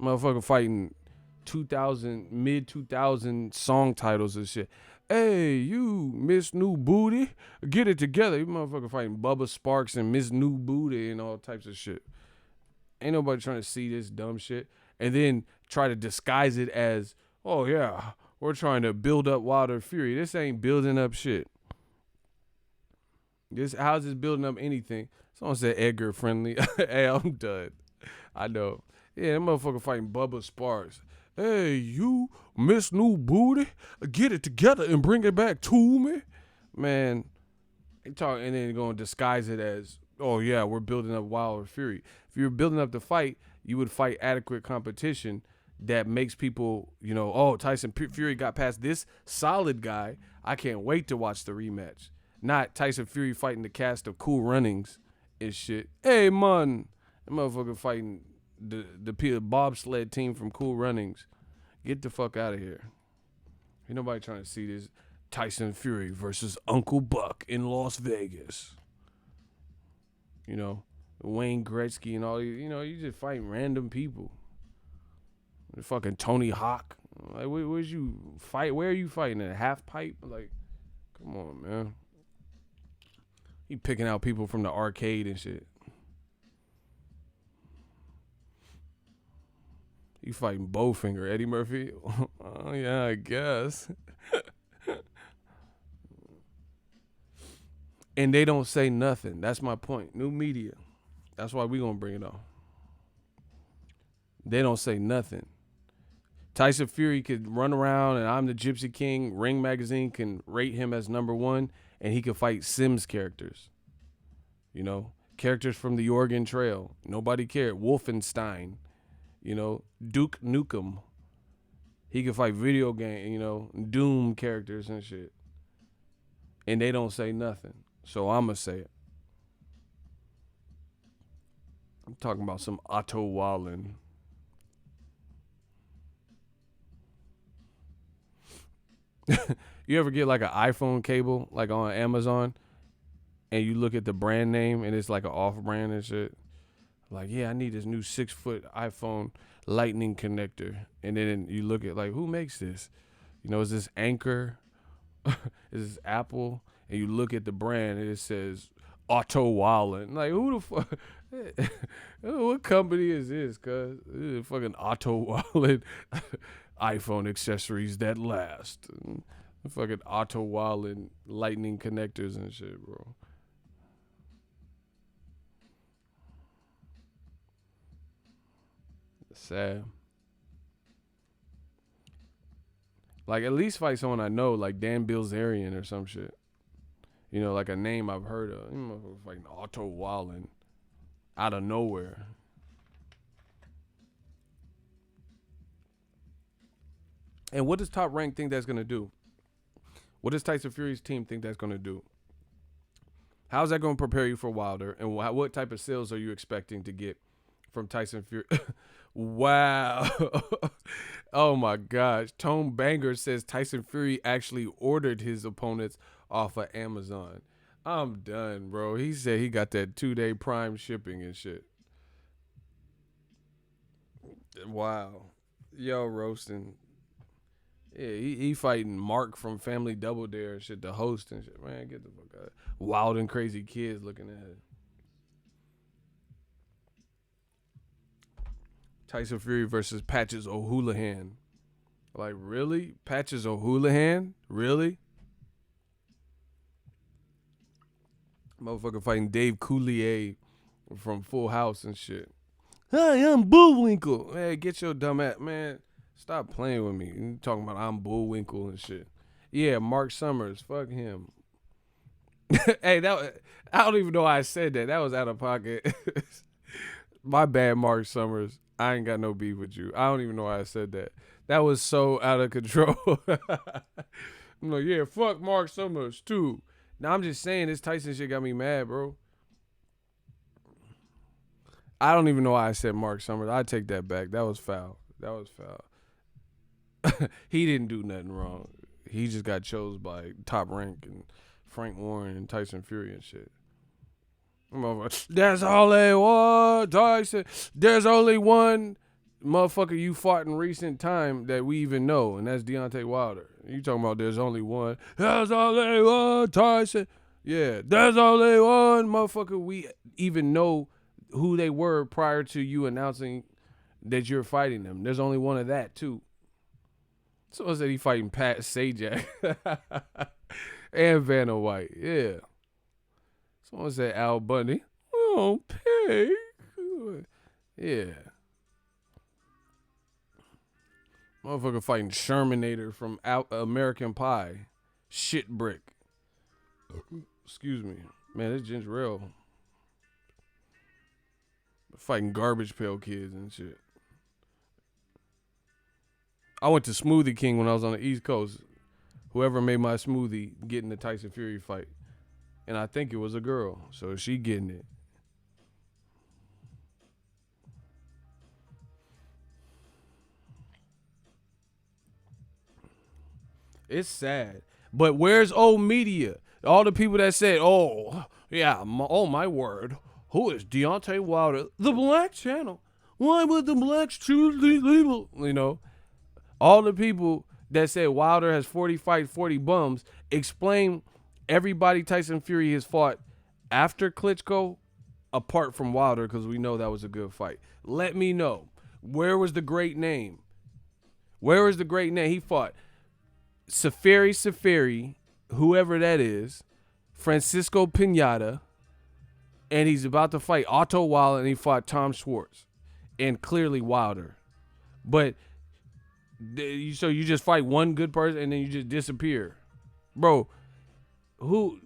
Motherfucker fighting mid 2000 song titles and shit. Hey, you Miss New Booty, get it together. You motherfucker fighting Bubba Sparks and Miss New Booty and all types of shit. Ain't nobody trying to see this dumb shit. And then try to disguise it as, oh yeah, we're trying to build up Wilder Fury. This ain't building up shit. How's this building up anything? Someone said Edgar friendly. Hey, I'm done. I know. Yeah, that motherfucker fighting Bubba Sparks. Hey, you Miss New Booty, get it together and bring it back to me. Man, they talk and then going to disguise it as, oh yeah, we're building up Wilder Fury. If you're building up the fight, you would fight adequate competition that makes people, oh, Tyson Fury got past this solid guy. I can't wait to watch the rematch. Not Tyson Fury fighting the cast of Cool Runnings and shit. Hey, man, that motherfucker fighting the bobsled team from Cool Runnings. Get the fuck out of here. Ain't nobody trying to see this Tyson Fury versus Uncle Buck in Las Vegas. Wayne Gretzky and all these, you just fighting random people. Fucking Tony Hawk. Like, where's you fight? Where are you fighting? In a half pipe? Like, come on, man. He picking out people from the arcade and shit. You fighting Bowfinger, Eddie Murphy? Oh, yeah, I guess. And they don't say nothing. That's my point. New media. That's why we going to bring it on. They don't say nothing. Tyson Fury could run around and I'm the Gypsy King. Ring Magazine can rate him as #1 and he could fight Sims characters. Characters from the Oregon Trail. Nobody cared. Wolfenstein. Duke Nukem. He could fight video game, Doom characters and shit. And they don't say nothing. So I'ma say it. I'm talking about some Otto Wallin. You ever get like an iPhone cable, like on Amazon, and you look at the brand name and it's like an off brand and shit? Like, yeah, I need this new 6-foot iPhone lightning connector. And then you look at like, who makes this? Is this Anchor? Is this Apple? And you look at the brand and it says Otto Wallin. Like, who the fuck? What company is this, cuz? This is fucking Otto Wallin iPhone accessories that last. Fucking Otto Wallin lightning connectors and shit, bro. Sad. Like, at least fight someone I know, like Dan Bilzerian or some shit. Like a name I've heard of. Fighting Otto Wallin out of nowhere. And what does Top Rank think that's going to do? What does Tyson Fury's team think that's going to do? How's that going to prepare you for Wilder? And what type of sales are you expecting to get from Tyson Fury? Wow. Oh my gosh. Tone Banger says Tyson Fury actually ordered his opponents off of Amazon. I'm done, bro. He said he got that 2-day prime shipping and shit. Wow. Yo, roasting. Yeah, he fighting Mark from Family Double Dare and shit, the host and shit. Man, get the fuck out. Wild and crazy kids looking at it. Tyson Fury versus Patches O'Houlihan. Like, really? Patches O'Houlihan? Really? Motherfucker fighting Dave Coulier from Full House and shit. Hi, I'm Bullwinkle. Man, get your dumb ass. Man, stop playing with me. You talking about I'm Bullwinkle and shit. Yeah, Mark Summers. Fuck him. Hey, I don't even know why I said that. That was out of pocket. My bad, Mark Summers. I ain't got no beef with you. I don't even know why I said that. That was so out of control. I'm like, yeah, fuck Mark Summers too. Now I'm just saying this Tyson shit got me mad, bro. I don't even know why I said Mark Summers. I take that back. That was foul. He didn't do nothing wrong. He just got chose by Top Rank and Frank Warren and Tyson Fury and shit. I'm over. There's only one Tyson. There's only one motherfucker you fought in recent time that we even know, and that's Deontay Wilder. You talking about there's only one. There's only one Tyson. Yeah, there's only one motherfucker we even know who they were prior to you announcing that you're fighting them. There's only one of that too. Someone said he fighting Pat Sajak and Vanna White. Yeah. Someone said Al Bundy. Oh, pig. Yeah. Motherfucker fighting Shermanator from American Pie. Shit brick. Excuse me. Man, this ginger ale. Fighting Garbage Pail Kids and shit. I went to Smoothie King when I was on the East Coast. Whoever made my smoothie getting the Tyson Fury fight. And I think it was a girl. So she getting it. It's sad. But where's old media? All the people that said, oh, yeah, oh my word. Who is Deontay Wilder? The Black Channel. Why would the blacks choose these people? You know, all the people that said Wilder has 40 fights, 40 bums, explain everybody Tyson Fury has fought after Klitschko, apart from Wilder, because we know that was a good fight. Let me know. Where was the great name? Where was the great name? He fought Safari, whoever that is, Francisco Pinata, and he's about to fight Otto Wallin, and he fought Tom Schwartz, and clearly Wilder. But so you just fight one good person and then you just disappear, bro. Who?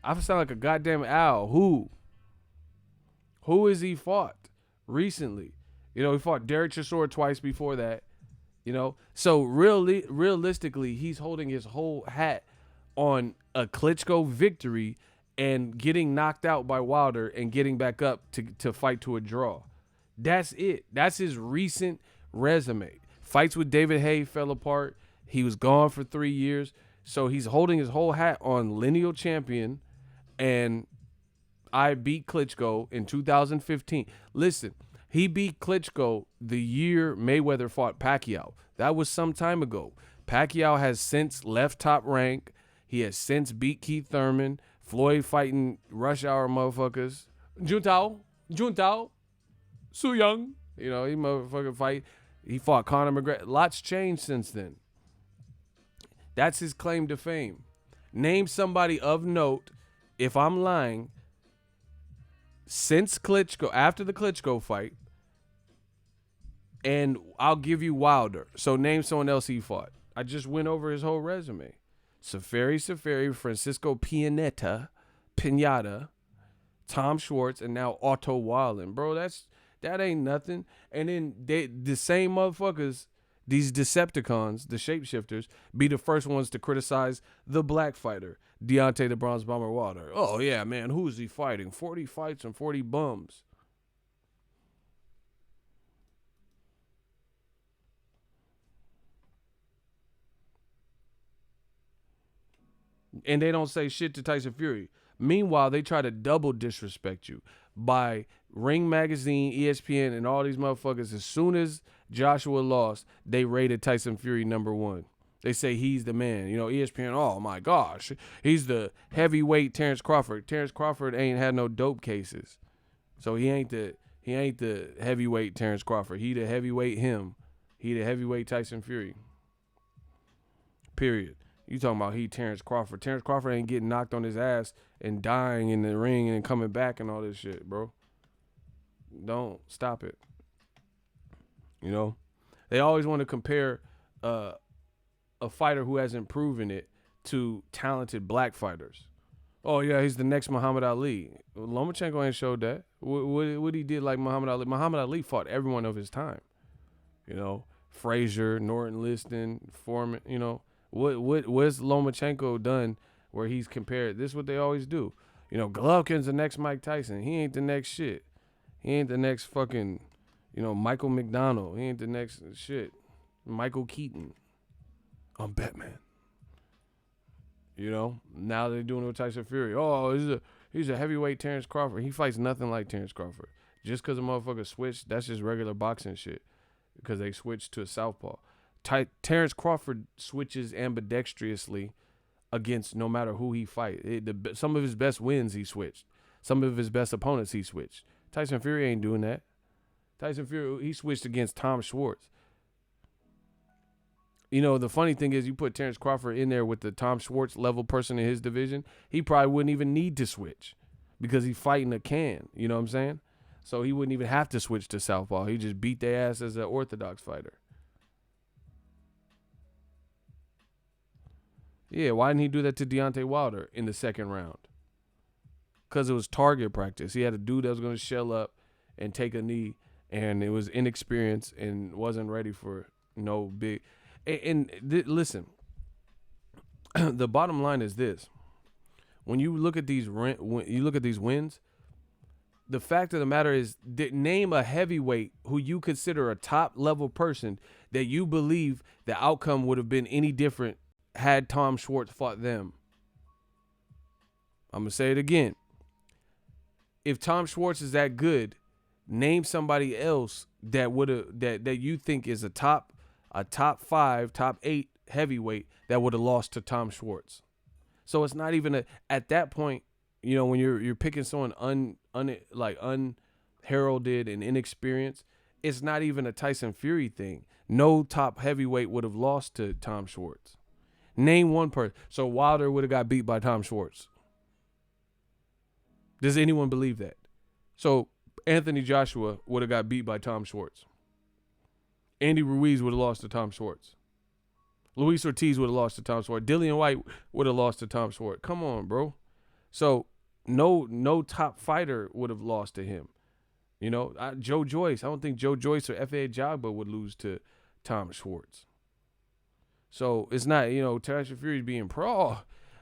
I sound like a goddamn owl. Who has he fought recently? You know, he fought Derek Chisora twice before that. You know, so realistically, he's holding his whole hat on a Klitschko victory and getting knocked out by Wilder and getting back up to fight to a draw. That's it. That's his recent resume. Fights with David Haye fell apart. He was gone for 3 years. So he's holding his whole hat on lineal champion, and I beat Klitschko in 2015. Listen, he beat Klitschko the year Mayweather fought Pacquiao. That was some time ago. Pacquiao has since left Top Rank. He has since beat Keith Thurman. Floyd fighting rush hour motherfuckers. Juntao, Su Young. You know, he motherfucking fight. He fought Conor McGregor. Lots changed since then. That's his claim to fame. Name somebody of note, if I'm lying, since Klitschko, after the Klitschko fight, and I'll give you Wilder. So name someone else he fought. I just went over his whole resume. Safari, Francisco Pinata, Tom Schwartz, and now Otto Wallin. Bro, that ain't nothing. And then the same motherfuckers, these Decepticons, the shapeshifters, be the first ones to criticize the black fighter, Deontay the Bronze Bomber Wilder. Oh, yeah, man, who is he fighting? 40 fights and 40 bums. And they don't say shit to Tyson Fury. Meanwhile, they try to double disrespect you by Ring Magazine, ESPN, and all these motherfuckers. As soon as Joshua lost, they rated Tyson Fury #1. They say he's the man. You know, ESPN, oh my gosh, he's the heavyweight Terence Crawford. Terence Crawford ain't had no dope cases. So he ain't the heavyweight Terence Crawford. He the heavyweight him. He the heavyweight Tyson Fury. Period. You talking about Terence Crawford. Terence Crawford ain't getting knocked on his ass and dying in the ring and coming back and all this shit, bro. Don't stop it. You know? They always want to compare a fighter who hasn't proven it to talented black fighters. Oh, yeah, he's the next Muhammad Ali. Lomachenko ain't showed that. What he did like Muhammad Ali. Muhammad Ali fought everyone of his time. You know? Frazier, Norton Liston, Foreman. You know, what's Lomachenko done where he's compared? This is what they always do. You know, Golovkin's the next Mike Tyson. He ain't the next shit. He ain't the next fucking, you know, Michael McDonald. He ain't the next shit. Michael Keaton. I'm Batman. You know, now they're doing it with Tyson Fury. Oh, he's a heavyweight Terence Crawford. He fights nothing like Terence Crawford. Just because a motherfucker switched, that's just regular boxing shit. Because they switched to a southpaw. Terence Crawford switches ambidextrously against no matter who he fight. Some of his best wins he switched. Some of his best opponents he switched. Tyson Fury ain't doing that. Tyson Fury, he switched against Tom Schwartz. You know, the funny thing is you put Terence Crawford in there with the Tom Schwartz level person in his division, he probably wouldn't even need to switch because he's fighting a can. You know what I'm saying? So he wouldn't even have to switch to southpaw. He just beat their ass as an orthodox fighter. Yeah, why didn't he do that to Deontay Wilder in the second round? Because it was target practice. He had a dude that was going to shell up and take a knee, and it was inexperienced and wasn't ready for no big. Listen, the bottom line is this: when you look at these wins, the fact of the matter is, name a heavyweight who you consider a top level person that you believe the outcome would have been any different had Tom Schwartz fought them. I'm gonna say it again. If Tom Schwartz is that good, name somebody else that would have that you think is a top 5, top 8 heavyweight that would have lost to Tom Schwartz. So it's not even at that point, you know, when you're picking someone unheralded and inexperienced, it's not even a Tyson Fury thing. No top heavyweight would have lost to Tom Schwartz. Name one person. So Wilder would have got beat by Tom Schwartz. Does anyone believe that? So Anthony Joshua would have got beat by Tom Schwartz. Andy Ruiz would have lost to Tom Schwartz. Luis Ortiz would have lost to Tom Schwartz. Dillian White would have lost to Tom Schwartz. Come on, bro. So no top fighter would have lost to him. You know, Joe Joyce. I don't think Joe Joyce or F.A. Jagba would lose to Tom Schwartz. So it's not, you know, Tyson Fury being pro.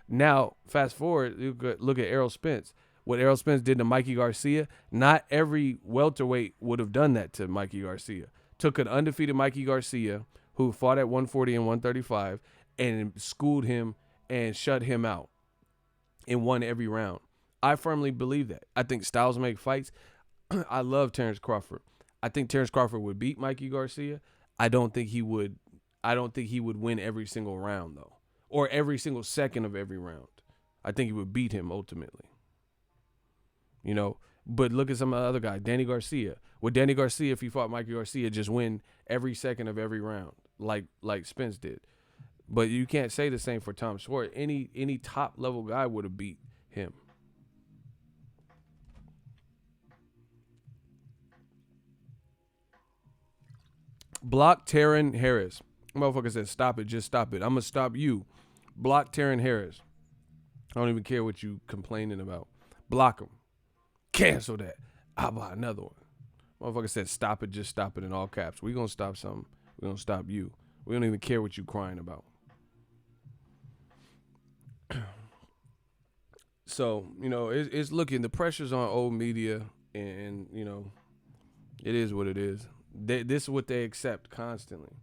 Now, fast forward, look at Errol Spence. What Errol Spence did to Mikey Garcia, not every welterweight would have done that to Mikey Garcia. Took an undefeated Mikey Garcia, who fought at 140 and 135, and schooled him and shut him out and won every round. I firmly believe that. I think styles make fights. I love Terence Crawford. I think Terence Crawford would beat Mikey Garcia. I don't think he would win every single round, though, or every single second of every round. I think he would beat him ultimately. You know, but look at some of the other guys. Danny Garcia. Would Danny Garcia, if he fought Mikey Garcia, just win every second of every round like Spence did? But you can't say the same for Tom Schwartz. Any top level guy would have beat him. Block Taryn Harris. Motherfucker said, stop it, just stop it. I'm going to stop you. Block Taryn Harris. I don't even care what you complaining about. Block him. Cancel that. I'll buy another one. Motherfucker said, stop it, just stop it in all caps. We going to stop something. We going to stop you. We don't even care what you crying about. So, you know, it's looking, the pressure's on old media, and you know, it is what it is. This is what they accept constantly.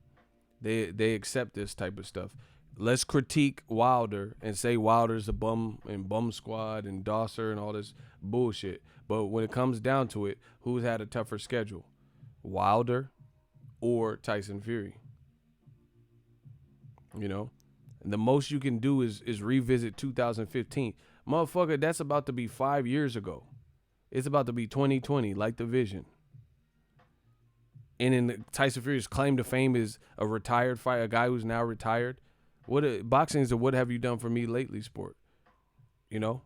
They accept this type of stuff. Let's critique Wilder and say Wilder's a bum and bum squad and Dosser and all this bullshit. But when it comes down to it, who's had a tougher schedule? Wilder or Tyson Fury? You know? And the most you can do is revisit 2015. Motherfucker, that's about to be 5 years ago. It's about to be 2020, like the vision. And in Tyson Fury's claim to fame is a retired fighter, a guy who's now retired. Boxing is a what have you done for me lately sport. You know?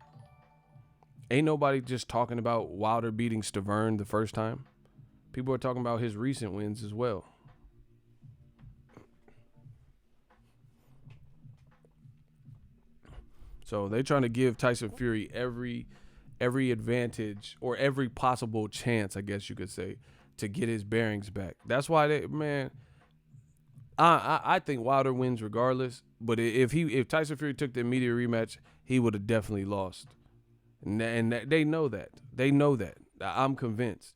Ain't nobody just talking about Wilder beating Stavern the first time. People are talking about his recent wins as well. So they're trying to give Tyson Fury every advantage or every possible chance, I guess you could say, to get his bearings back. That's why I think Wilder wins regardless. But if Tyson Fury took the immediate rematch, he would have definitely lost. And they know that. They know that. I'm convinced.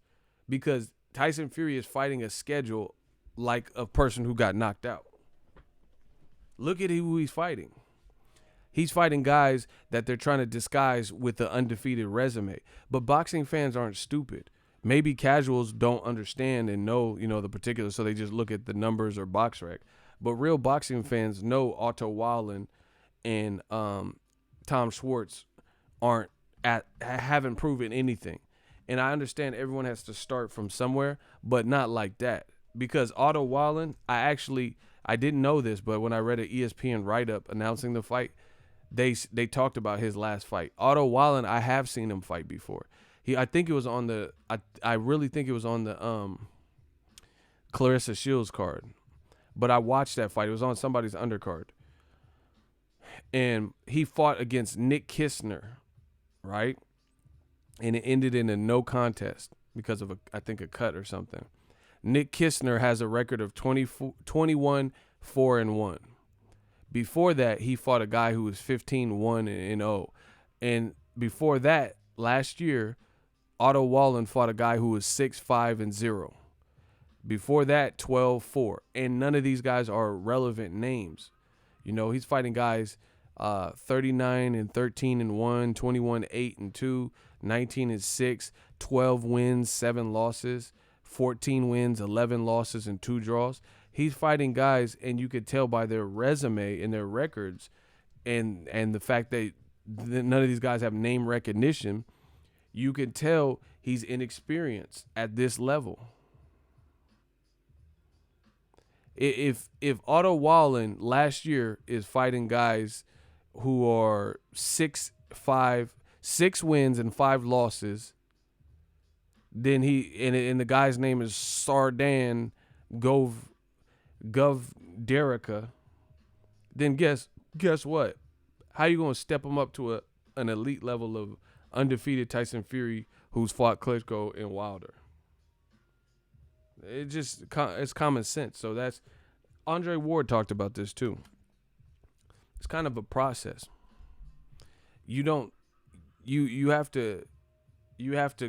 Because Tyson Fury is fighting a schedule like a person who got knocked out. Look at who he's fighting. He's fighting guys that they're trying to disguise with the undefeated resume. But boxing fans aren't stupid. Maybe casuals don't understand and know, the particulars, so they just look at the numbers or box rec. But real boxing fans know Otto Wallin and Tom Schwartz haven't proven anything. And I understand everyone has to start from somewhere, but not like that. Because Otto Wallin, I didn't know this, but when I read an ESPN write-up announcing the fight, they talked about his last fight. Otto Wallin, I have seen him fight before. I think it was on the I really think it was on the Clarissa Shields card. But I watched that fight. It was on somebody's undercard. And he fought against Nick Kistner, right? And it ended in a no contest because of I think a cut or something. Nick Kistner has a record of 21-4-1. Before that, he fought a guy who was 15-1-0. And before that, last year, Otto Wallin fought a guy who was 6-5-0. Before that, 12-4. And none of these guys are relevant names. He's fighting guys 39-13-1, 21-8-2, 19-6, 12 wins, 7 losses, 14 wins, 11 losses, and 2 draws. He's fighting guys, and you could tell by their resume and their records and the fact that none of these guys have name recognition, you can tell he's inexperienced at this level. If Otto Wallin last year is fighting guys who are 6-5, 6 wins and 5 losses, then and the guy's name is Sardan Govderica, then guess what? How you gonna step him up to an elite level of undefeated Tyson Fury who's fought Klitschko and Wilder? It's common sense. So that's Andre Ward talked about this too. It's kind of a process. You have to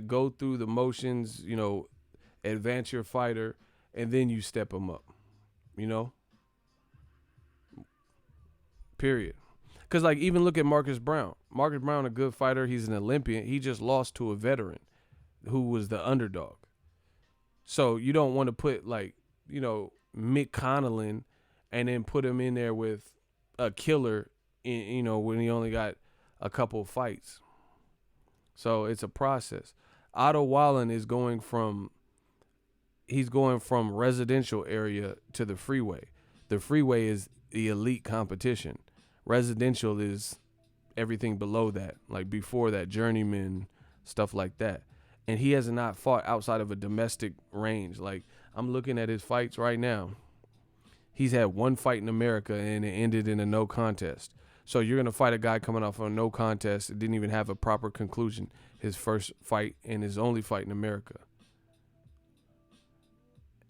go through the motions, advance your fighter, and then you step them up. Period. Because even look at Marcus Brown. Marcus Brown, a good fighter. He's an Olympian. He just lost to a veteran who was the underdog. So you don't want to put Mick Connellan and then put him in there with a killer, when he only got a couple of fights. So it's a process. Otto Wallin is going from residential area to the freeway. The freeway is the elite competition. Residential is everything below that, like before that, journeyman, stuff like that. And he has not fought outside of a domestic range. Like, I'm looking at his fights right now. He's had one fight in America, and it ended in a no contest. So you're going to fight a guy coming off of a no contest. It didn't even have a proper conclusion. His first fight and his only fight in America.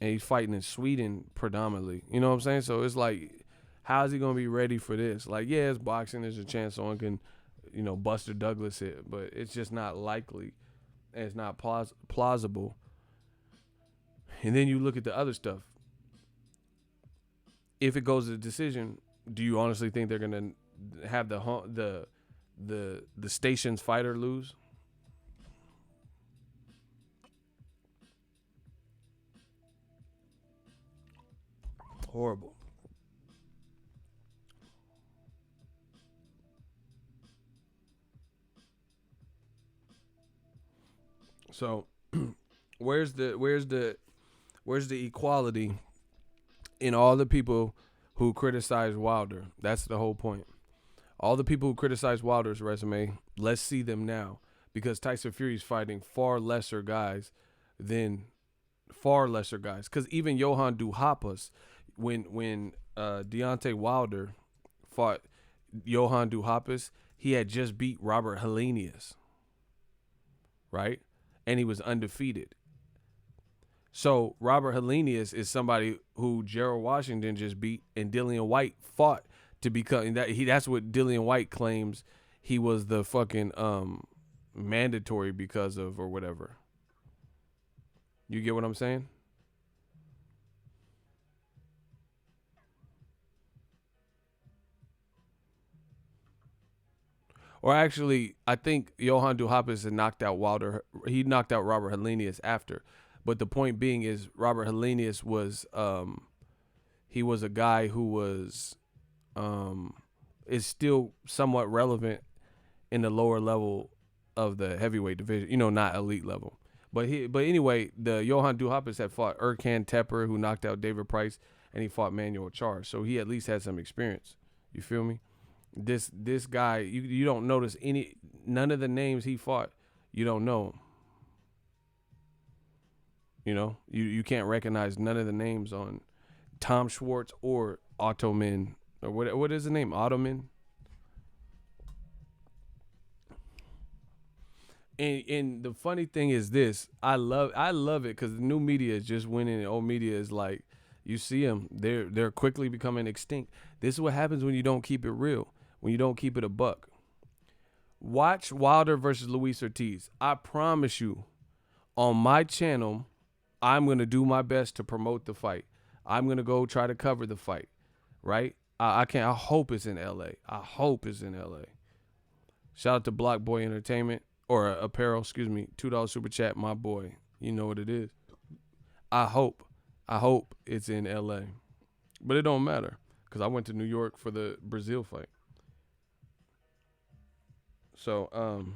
And he's fighting in Sweden predominantly. You know what I'm saying? So it's like, how is he going to be ready for this? Like, yeah, it's boxing. There's a chance someone can, Buster Douglas it. But it's just not likely. And it's not plausible. And then you look at the other stuff. If it goes to the decision, do you honestly think they're going to have the station's fighter lose? Horrible. So where's the equality in all the people who criticize Wilder? That's the whole point. All the people who criticize Wilder's resume, let's see them now, because Tyson Fury's fighting far lesser guys. Because even Johan Duhaupas, when Deontay Wilder fought Johan Duhaupas, he had just beat Robert Helenius, right? And he was undefeated. So Robert Helenius is somebody who Gerald Washington just beat, and Dillian White fought to become that. That's what Dillian White claims he was the fucking mandatory because of or whatever. You get what I'm saying? Or actually, I think Johan Duhaupas had knocked out Wilder. He knocked out Robert Helenius after. But the point being is Robert Helenius was he was a guy who was is still somewhat relevant in the lower level of the heavyweight division, not elite level. But anyway, the Johan Duhaupas had fought Erkan Tepper, who knocked out David Price, and he fought Manuel Charr. So he at least had some experience. You feel me? This guy, you don't notice none of the names he fought. You don't know him. You can't recognize none of the names on Tom Schwartz or Ottoman or what is the name? Ottoman. And the funny thing is this, I love it because the new media is just winning and old media is like, you see them, they're quickly becoming extinct. This is what happens when you don't keep it real, when you don't keep it a buck. Watch Wilder versus Luis Ortiz. I promise you, on my channel, I'm going to do my best to promote the fight. I'm going to go try to cover the fight, right? I hope it's in LA. Shout out to Block Boy Entertainment. Or apparel, excuse me, $2 super chat, my boy. You know what it is. I hope it's in LA. But it don't matter because I went to New York for the Brazil fight. So,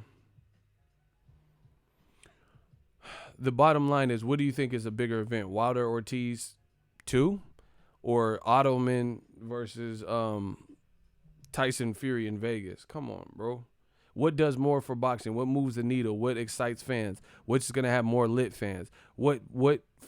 the bottom line is, what do you think is a bigger event? Wilder Ortiz 2 or Ottoman versus Tyson Fury in Vegas? Come on, bro. What does more for boxing? What moves the needle? What excites fans? What's going to have more lit fans? What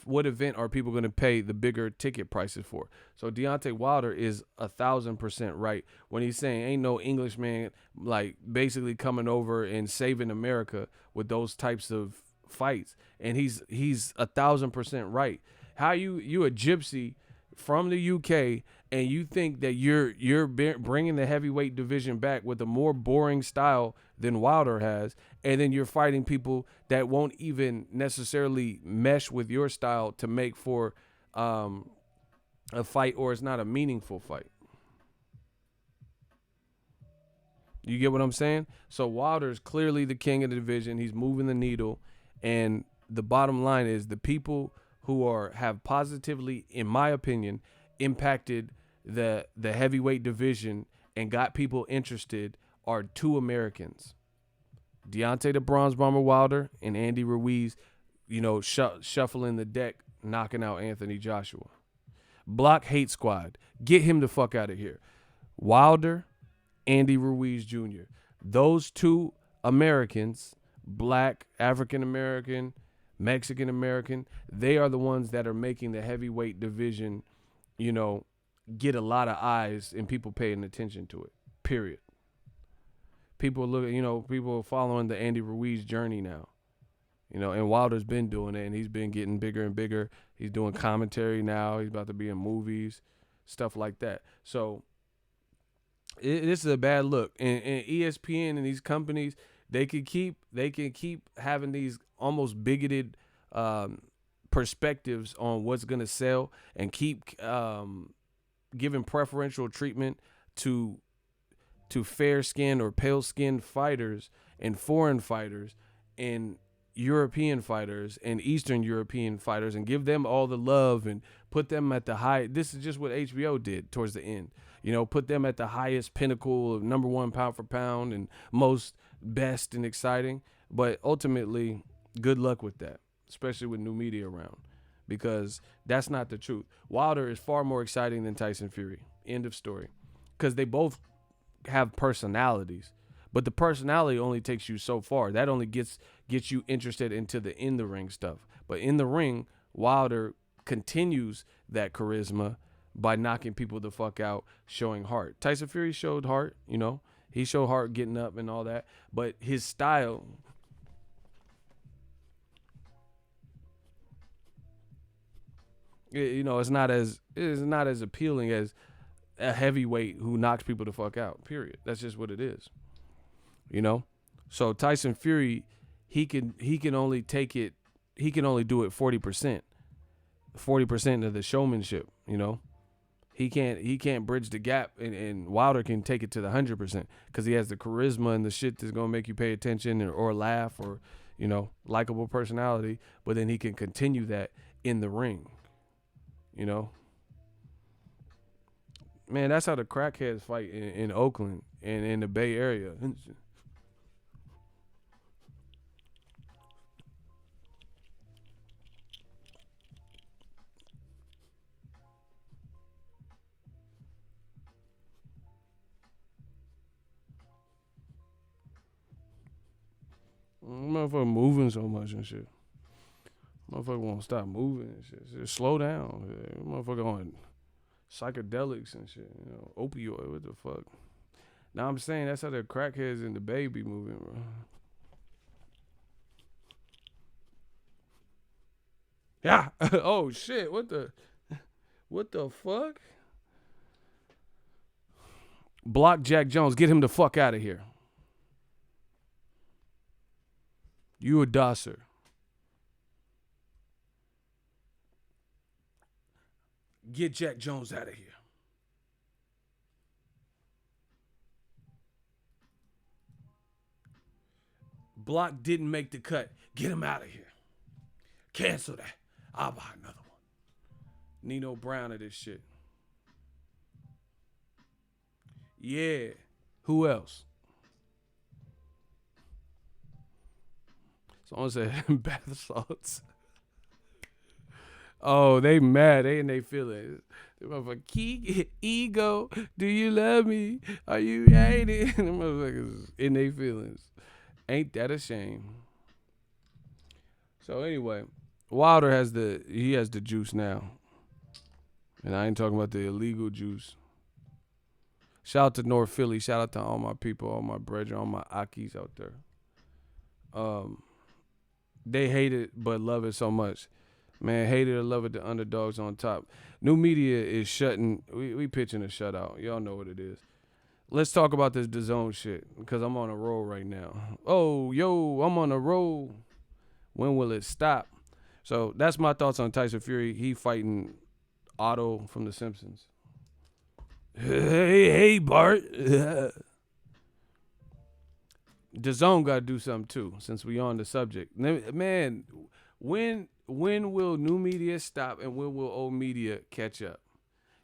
event are people going to pay the bigger ticket prices for? So Deontay Wilder is 1,000% right when he's saying ain't no Englishman like basically coming over and saving America with those types of fights. And he's 1,000% right. How you a gypsy from the UK and you think that you're bringing the heavyweight division back with a more boring style than Wilder has, and then you're fighting people that won't even necessarily mesh with your style to make for a fight, or it's not a meaningful fight. You get what I'm saying? So Wilder's clearly the king of the division. He's moving the needle, and the bottom line is the people who have positively, in my opinion, impacted the heavyweight division and got people interested are two Americans. Deontay the Bronze Bomber Wilder and Andy Ruiz, shuffling the deck, knocking out Anthony Joshua. Block Hate Squad. Get him the fuck out of here. Wilder, Andy Ruiz Jr. Those two Americans, black, African-American, Mexican-American, they are the ones that are making the heavyweight division, get a lot of eyes and people paying attention to it, period. People people are following the Andy Ruiz journey now, and Wilder's been doing it and he's been getting bigger and bigger. He's doing commentary now. He's about to be in movies, stuff like that. So this is a bad look. And ESPN and these companies, they can keep having these almost bigoted perspectives on what's going to sell and keep giving preferential treatment to fair-skinned or pale-skinned fighters and foreign fighters and European fighters and Eastern European fighters and give them all the love and put them at the high. This is just what HBO did towards the end. Put them at the highest pinnacle of number one pound for pound and most best and exciting. But ultimately, good luck with that, especially with new media around, because that's not the truth. Wilder is far more exciting than Tyson Fury. End of story. Because they both have personalities, but the personality only takes you so far. That only gets you interested into the in the ring stuff. But in the ring, Wilder continues that charisma by knocking people the fuck out, showing heart. Tyson Fury showed heart, he showed heart getting up and all that, but his style his It's not as appealing as a heavyweight who knocks people the fuck out. Period. That's just what it is. So Tyson Fury, he can only take it. He can only do it 40%. 40% of the showmanship. He can't bridge the gap, and Wilder can take it to the 100% because he has the charisma and the shit that's gonna make you pay attention or laugh or likable personality. But then he can continue that in the ring. Man, that's how the crackheads fight in Oakland and in the Bay Area. Motherfucker moving so much and shit. Motherfucker won't stop moving and shit. Just slow down. Motherfucker on psychedelics and shit. Opioid. What the fuck? Now I'm saying that's how the crackheads in the Bay be moving, bro. Yeah. Oh shit. What the fuck? Block Jack Jones. Get him the fuck out of here. You a dosser. Get Jack Jones out of here. Block didn't make the cut. Get him out of here. Cancel that. I'll buy another one. Nino Brown of this shit. Yeah. Who else? Someone said bath salts. Oh, they mad. They in their feelings. They motherfucker, ego. Do you love me? Are you hating? Them motherfuckers in their feelings. Ain't that a shame? So anyway, Wilder has the juice now. And I ain't talking about the illegal juice. Shout out to North Philly. Shout out to all my people, all my brethren, all my Akis out there. They hate it but love it so much. Man, hate it or love it, the underdogs on top. New media is shutting. We pitching a shutout. Y'all know what it is. Let's talk about this DAZN shit because I'm on a roll right now. Oh, yo, I'm on a roll. When will it stop? So that's my thoughts on Tyson Fury. He fighting Otto from The Simpsons. Hey, Bart. DAZN got to do something too, since we on the subject. Man, when will new media stop and when will old media catch up?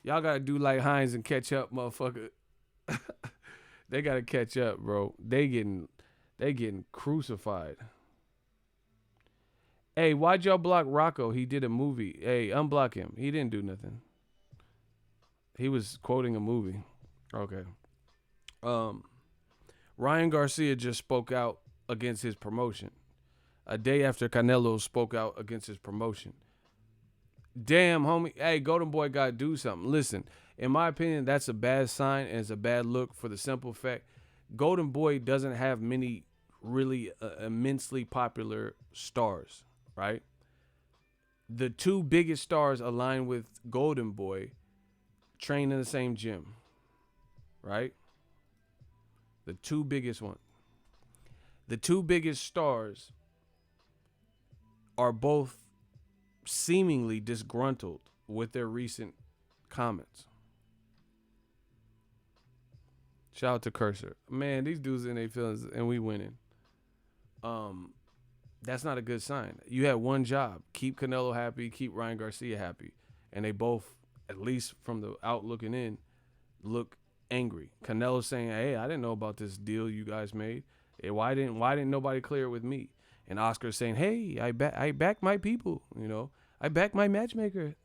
Y'all got to do like Hines and catch up, motherfucker. They got to catch up, bro. They getting crucified. Hey, why'd y'all block Rocco? He did a movie. Hey, unblock him. He didn't do nothing. He was quoting a movie. Okay. Ryan Garcia just spoke out against his promotion. A day after Canelo spoke out against his promotion. Damn, homie. Hey, Golden Boy got to do something. Listen, in my opinion, that's a bad sign and it's a bad look for the simple fact Golden Boy doesn't have many really immensely popular stars, right? The two biggest stars aligned with Golden Boy train in the same gym, right? The two biggest ones. The two biggest stars are both seemingly disgruntled with their recent comments. Shout out to Cursor. Man, these dudes in their feelings and we winning. That's not a good sign. You had one job. Keep Canelo happy, keep Ryan Garcia happy. And they both, at least from the out looking in, look angry. Canelo saying, hey, I didn't know about this deal you guys made. Hey, why didn't nobody clear it with me? And Oscar saying, hey, I back my people, I back my matchmaker.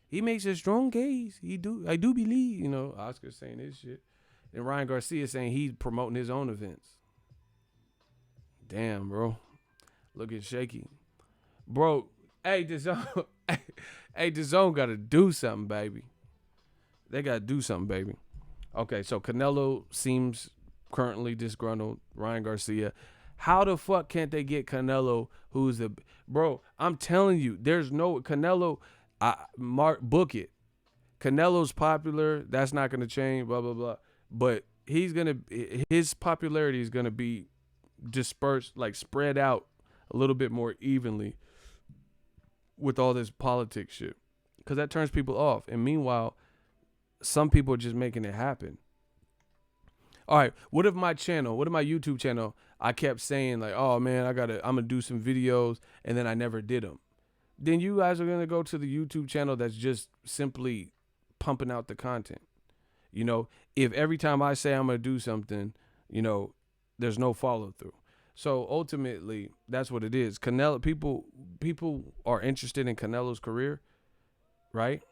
He makes a strong case. I do believe, Oscar saying this shit. And Ryan Garcia saying he's promoting his own events. Damn, bro. Looking shaky. Bro, hey, DAZN got to do something, baby. They got to do something, baby. Okay, so Canelo seems currently disgruntled. Ryan Garcia. How the fuck can't they get Canelo, who's the... Bro, I'm telling you, there's no... Canelo, Book it. Canelo's popular. That's not going to change, blah, blah, blah. But his popularity is going to be dispersed, like spread out a little bit more evenly with all this politics shit. Because that turns people off. And meanwhile, some people are just making it happen. All right, what if my YouTube channel, I kept saying like, oh man, I'm going to do some videos, and then I never did them. Then you guys are going to go to the YouTube channel that's just simply pumping out the content. You know, if every time I say I'm going to do something, you know, there's no follow through. So ultimately, that's what it is. Canelo, people are interested in Canelo's career, right?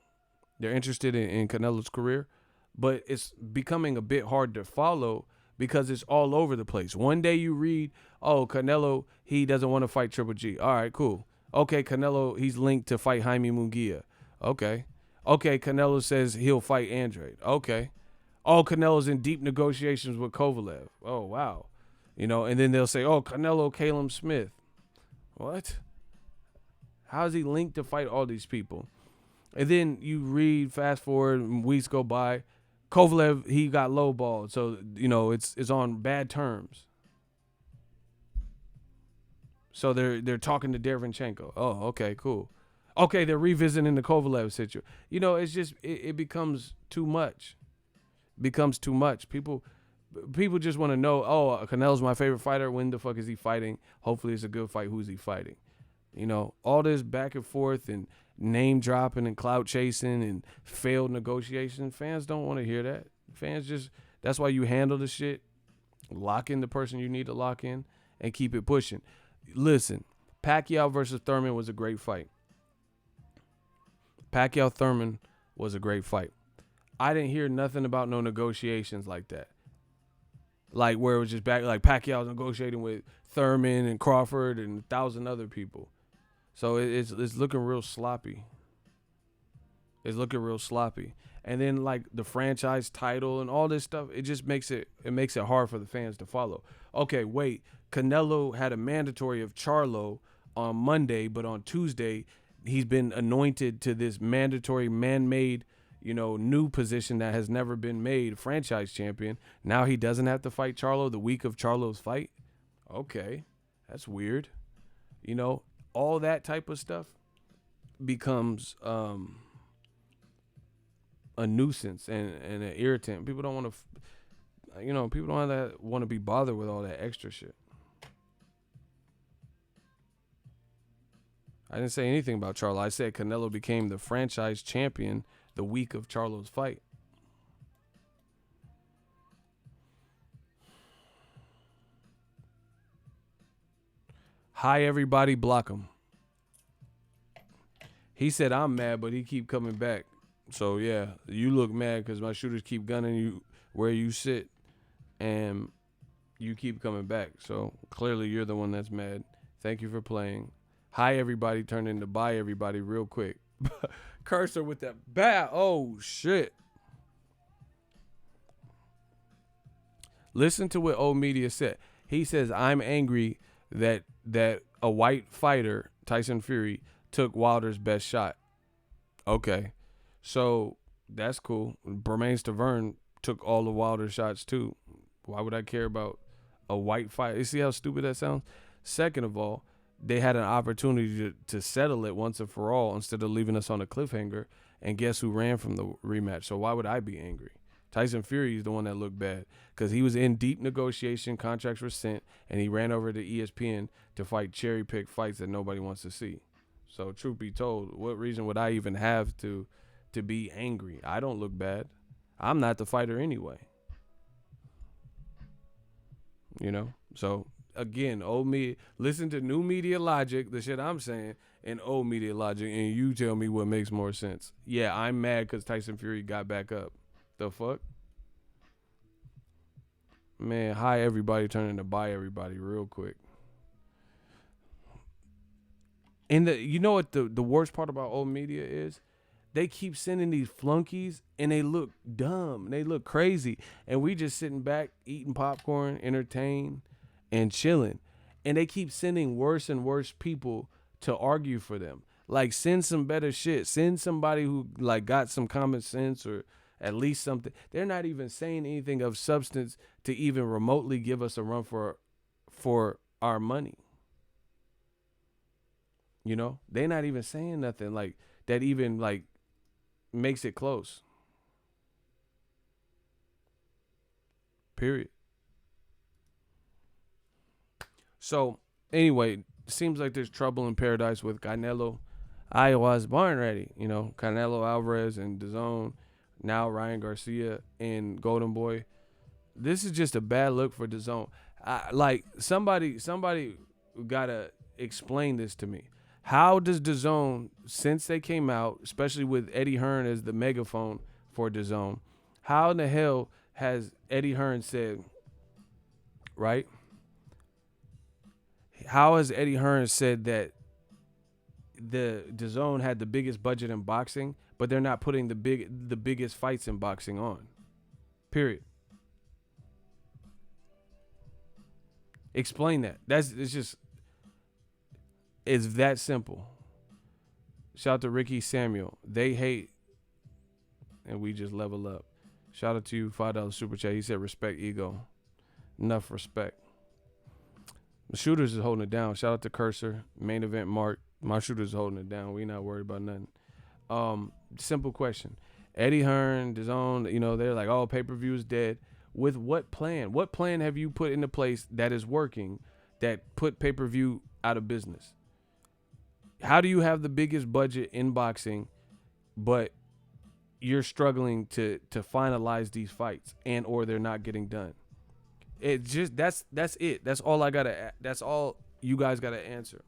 They're interested in Canelo's career, but it's becoming a bit hard to follow because it's all over the place. One day you read, oh, Canelo, he doesn't want to fight Triple G. All right, cool. Okay, Canelo, he's linked to fight Jaime Munguia. Okay. Okay, Canelo says he'll fight Andrade. Okay. Oh, Canelo's in deep negotiations with Kovalev. Oh, wow. You know, and then they'll say, oh, Canelo, Caleb Smith. What? How is he linked to fight all these people? And then you read, fast forward, weeks go by. Kovalev, he got lowballed. So, you know, it's on bad terms. So they're talking to Derevyanchenko. Oh, okay, cool. Okay, they're revisiting the Kovalev situation. You know, it's just, it becomes too much. Becomes too much. People just want to know, oh, Canelo's my favorite fighter. When the fuck is he fighting? Hopefully it's a good fight. Who's he fighting? You know, all this back and forth and name dropping and clout chasing and failed negotiation. Fans don't want to hear that. Fans just, that's why you handle the shit. Lock in the person you need to lock in and keep it pushing. Listen, Pacquiao versus Thurman was a great fight. Pacquiao-Thurman was a great fight. I didn't hear nothing about no negotiations like that. Like where it was just back, like Pacquiao negotiating with Thurman and Crawford and 1,000 other people. So it's looking real sloppy. It's looking real sloppy. And then like the franchise title and all this stuff, it just makes it hard for the fans to follow. Okay, wait. Canelo had a mandatory of Charlo on Monday, but on Tuesday he's been anointed to this mandatory man-made, you know, new position that has never been made, franchise champion. Now he doesn't have to fight Charlo the week of Charlo's fight. Okay, that's weird. You know, all that type of stuff becomes a nuisance and an irritant. People don't want to, people don't want to be bothered with all that extra shit. I didn't say anything about Charlo. I said Canelo became the franchise champion the week of Charlo's fight. Hi, everybody, block him. He said I'm mad, but he keep coming back. So, yeah, you look mad because my shooters keep gunning you where you sit, and you keep coming back. So, clearly, you're the one that's mad. Thank you for playing. Hi, everybody, turned into bye, everybody, real quick. Cursor with that bat. Oh, shit. Listen to what old media said. He says, I'm angry that a white fighter, Tyson Fury, took Wilder's best shot. Okay. So that's cool. Bermain Stavern took all the Wilder shots too. Why would I care about a white fighter? You see how stupid that sounds? Second of all, they had an opportunity to settle it once and for all instead of leaving us on a cliffhanger. And guess who ran from the rematch? So why would I be angry? Tyson Fury is the one that looked bad because he was in deep negotiation. Contracts were sent, and he ran over to ESPN to fight cherry-pick fights that nobody wants to see. So truth be told, what reason would I even have to be angry? I don't look bad. I'm not the fighter anyway. You know? So, again, old me, listen to new media logic, the shit I'm saying, and old media logic, and you tell me what makes more sense. Yeah, I'm mad because Tyson Fury got back up. The fuck? Man, hi everybody turning to bye everybody real quick. And you know what the worst part about old media is? They keep sending these flunkies and they look dumb. They look crazy. And we just sitting back, eating popcorn, entertained, and chilling. And they keep sending worse and worse people to argue for them. Like, send some better shit. Send somebody who like got some common sense or at least something. They're not even saying anything of substance to even remotely give us a run for our money. You know, they're not even saying nothing like that even like makes it close. Period. So anyway, seems like there's trouble in paradise with Canelo. I was born ready. You know, Canelo Alvarez and DAZN. Now Ryan Garcia and Golden Boy. This is just a bad look for DAZN. Like somebody gotta explain this to me. How does DAZN, since they came out, especially with Eddie Hearn as the megaphone for DAZN, how in the hell has Eddie Hearn said, right? How has Eddie Hearn said that the DAZN had the biggest budget in boxing, but they're not putting the biggest fights in boxing on? Period. Explain that. It's that simple. Shout out to Ricky Samuel. They hate, and we just level up. Shout out to you, $5 super chat. He said respect ego. Enough respect. The shooters is holding it down. Shout out to Cursor, main event Mark. My shooters is holding it down. We not worried about nothing. Simple question. Eddie Hearn, DAZN, you know, they're like, oh, pay-per-view is dead. With what plan? What plan have you put into place that is working that put pay-per-view out of business? How do you have the biggest budget in boxing, but you're struggling to finalize these fights and or they're not getting done? It just that's it. That's all I gotta. That's all you guys gotta answer.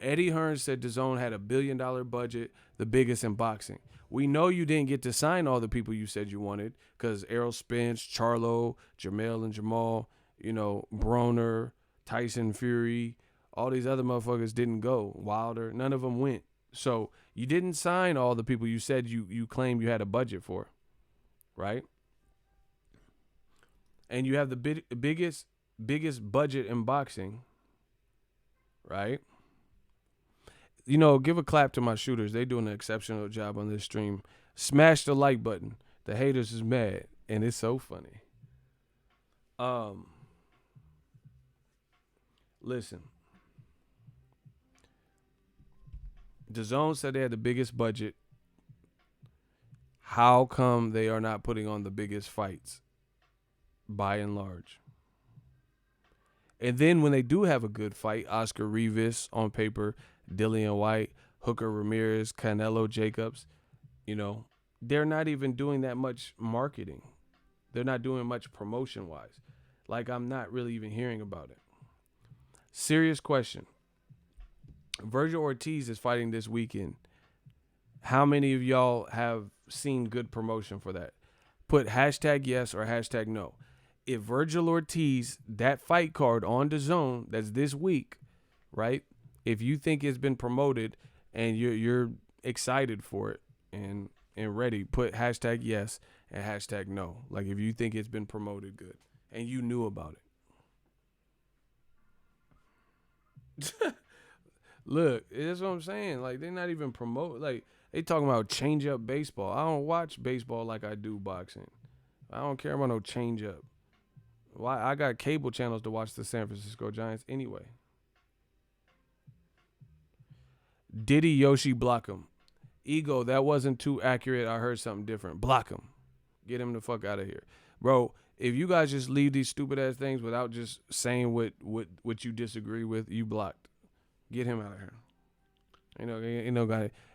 Eddie Hearn said DAZN had $1 billion budget, the biggest in boxing. We know you didn't get to sign all the people you said you wanted because Errol Spence, Charlo, Jermell and Jamal, you know, Broner, Tyson Fury, all these other motherfuckers didn't go. Wilder, none of them went. So you didn't sign all the people you said you claimed you had a budget for, right? And you have the biggest budget in boxing, right? You know, give a clap to my shooters. They doing an exceptional job on this stream. Smash the like button. The haters is mad, and it's so funny. Listen. DAZN said they had the biggest budget. How come they are not putting on the biggest fights? By and large. And then when they do have a good fight, Oscar Rivas on paper, Dillian White, Hooker Ramirez, Canelo Jacobs, you know, they're not even doing that much marketing. They're not doing much promotion-wise. Like, I'm not really even hearing about it. Serious question. Virgil Ortiz is fighting this weekend. How many of y'all have seen good promotion for that? Put hashtag yes or hashtag no. If Virgil Ortiz, that fight card on DAZN that's this week, right? If you think it's been promoted and you're excited for it and ready, put hashtag yes and hashtag no. Like if you think it's been promoted good and you knew about it. Look, that's what I'm saying. Like they're not even promote. Like they talking about change up baseball. I don't watch baseball like I do boxing. I don't care about no change up. Why? I got cable channels to watch the San Francisco Giants anyway. Diddy Yoshi block him. Ego, that wasn't too accurate. I heard something different. Block him. Get him the fuck out of here. Bro, if you guys just leave these stupid ass things without just saying what you disagree with, you blocked. Get him out of here.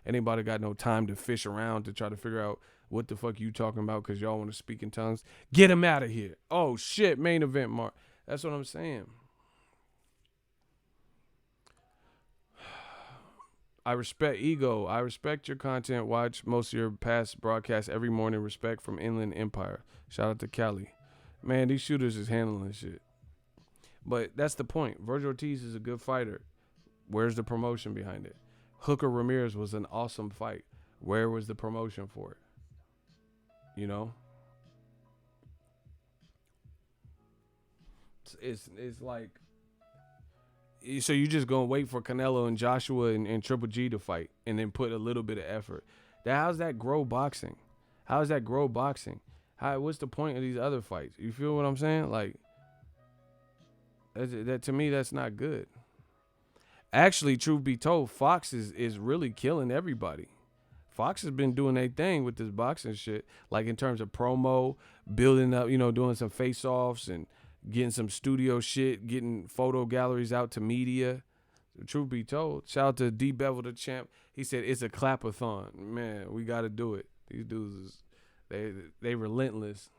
Anybody got no time to fish around to try to figure out what the fuck you talking about because y'all want to speak in tongues. Get him out of here. Oh shit, main event Mark. That's what I'm saying. I respect Ego. I respect your content. Watch most of your past broadcasts every morning. Respect from Inland Empire. Shout out to Cali. Man, these shooters is handling shit. But that's the point. Virgil Ortiz is a good fighter. Where's the promotion behind it? Hooker Ramirez was an awesome fight. Where was the promotion for it? You know? It's like So you just gonna wait for Canelo and Joshua and Triple G to fight, and then put a little bit of effort. How's that grow boxing? How does that grow boxing? What's the point of these other fights? You feel what I'm saying? Like that to me, that's not good. Actually, truth be told, Fox is really killing everybody. Fox has been doing their thing with this boxing shit, like in terms of promo, building up, doing some face-offs and getting some studio shit, getting photo galleries out to media. Truth be told, shout out to D Bevel the champ. He said it's a clapathon. Man, we got to do it. These dudes, they relentless.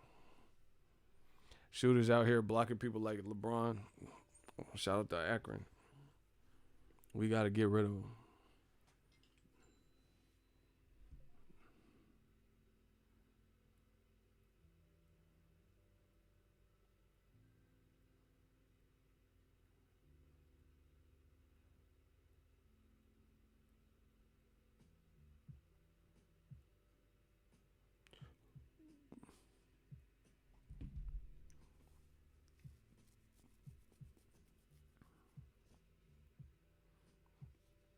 Shooters out here blocking people like LeBron. Shout out to Akron. We got to get rid of them.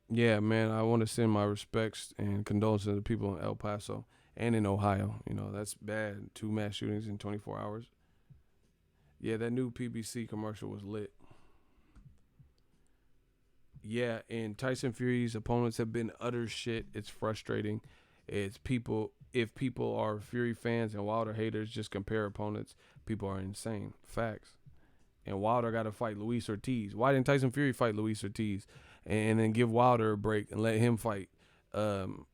Yeah, man, I want to send my respects and condolences to people in El Paso and in Ohio. That's bad. 2 mass shootings in 24 hours. Yeah, that new PBC commercial was lit. Yeah, and Tyson Fury's opponents have been utter shit. It's frustrating. If people are Fury fans and Wilder haters, just compare opponents. People are insane. Facts. And Wilder got to fight Luis Ortiz. Why didn't Tyson Fury fight Luis Ortiz? And then give Wilder a break and let him fight Otto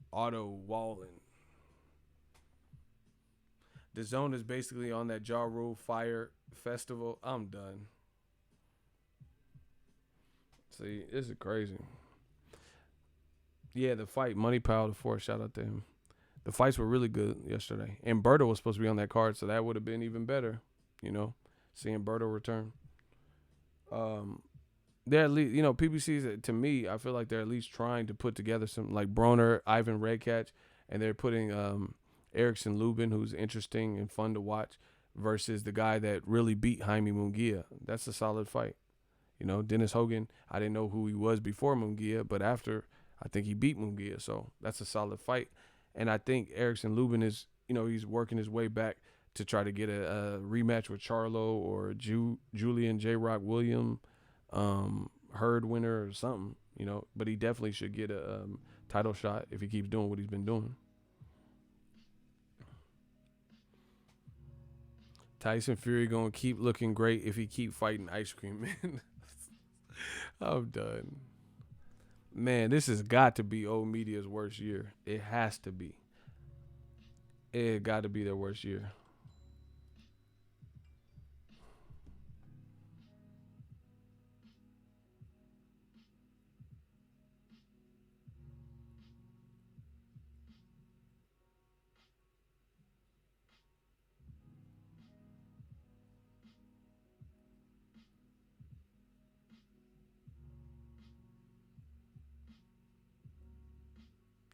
Wallin. DAZN is basically on that Ja Rule Fire Festival. I'm done. See, this is crazy. Yeah, the fight, Money Pal the Fourth, shout out to him. The fights were really good yesterday. And Berto was supposed to be on that card, so that would have been even better, seeing Berto return. They're at least, PBC's, to me, I feel like they're at least trying to put together some, like Broner, Ivan Redcatch, and they're putting Erickson Lubin, who's interesting and fun to watch, versus the guy that really beat Jaime Munguia. That's a solid fight. Dennis Hogan, I didn't know who he was before Munguia, but after, I think he beat Munguia, so that's a solid fight. And I think Erickson Lubin is, he's working his way back to try to get a rematch with Charlo or Julian J. Rock William, Hurd winner or something, But he definitely should get a title shot if he keeps doing what he's been doing. Tyson Fury gonna keep looking great if he keep fighting Ice Cream Man. I'm done. Man, this has got to be old media's worst year. It has to be. It got to be their worst year.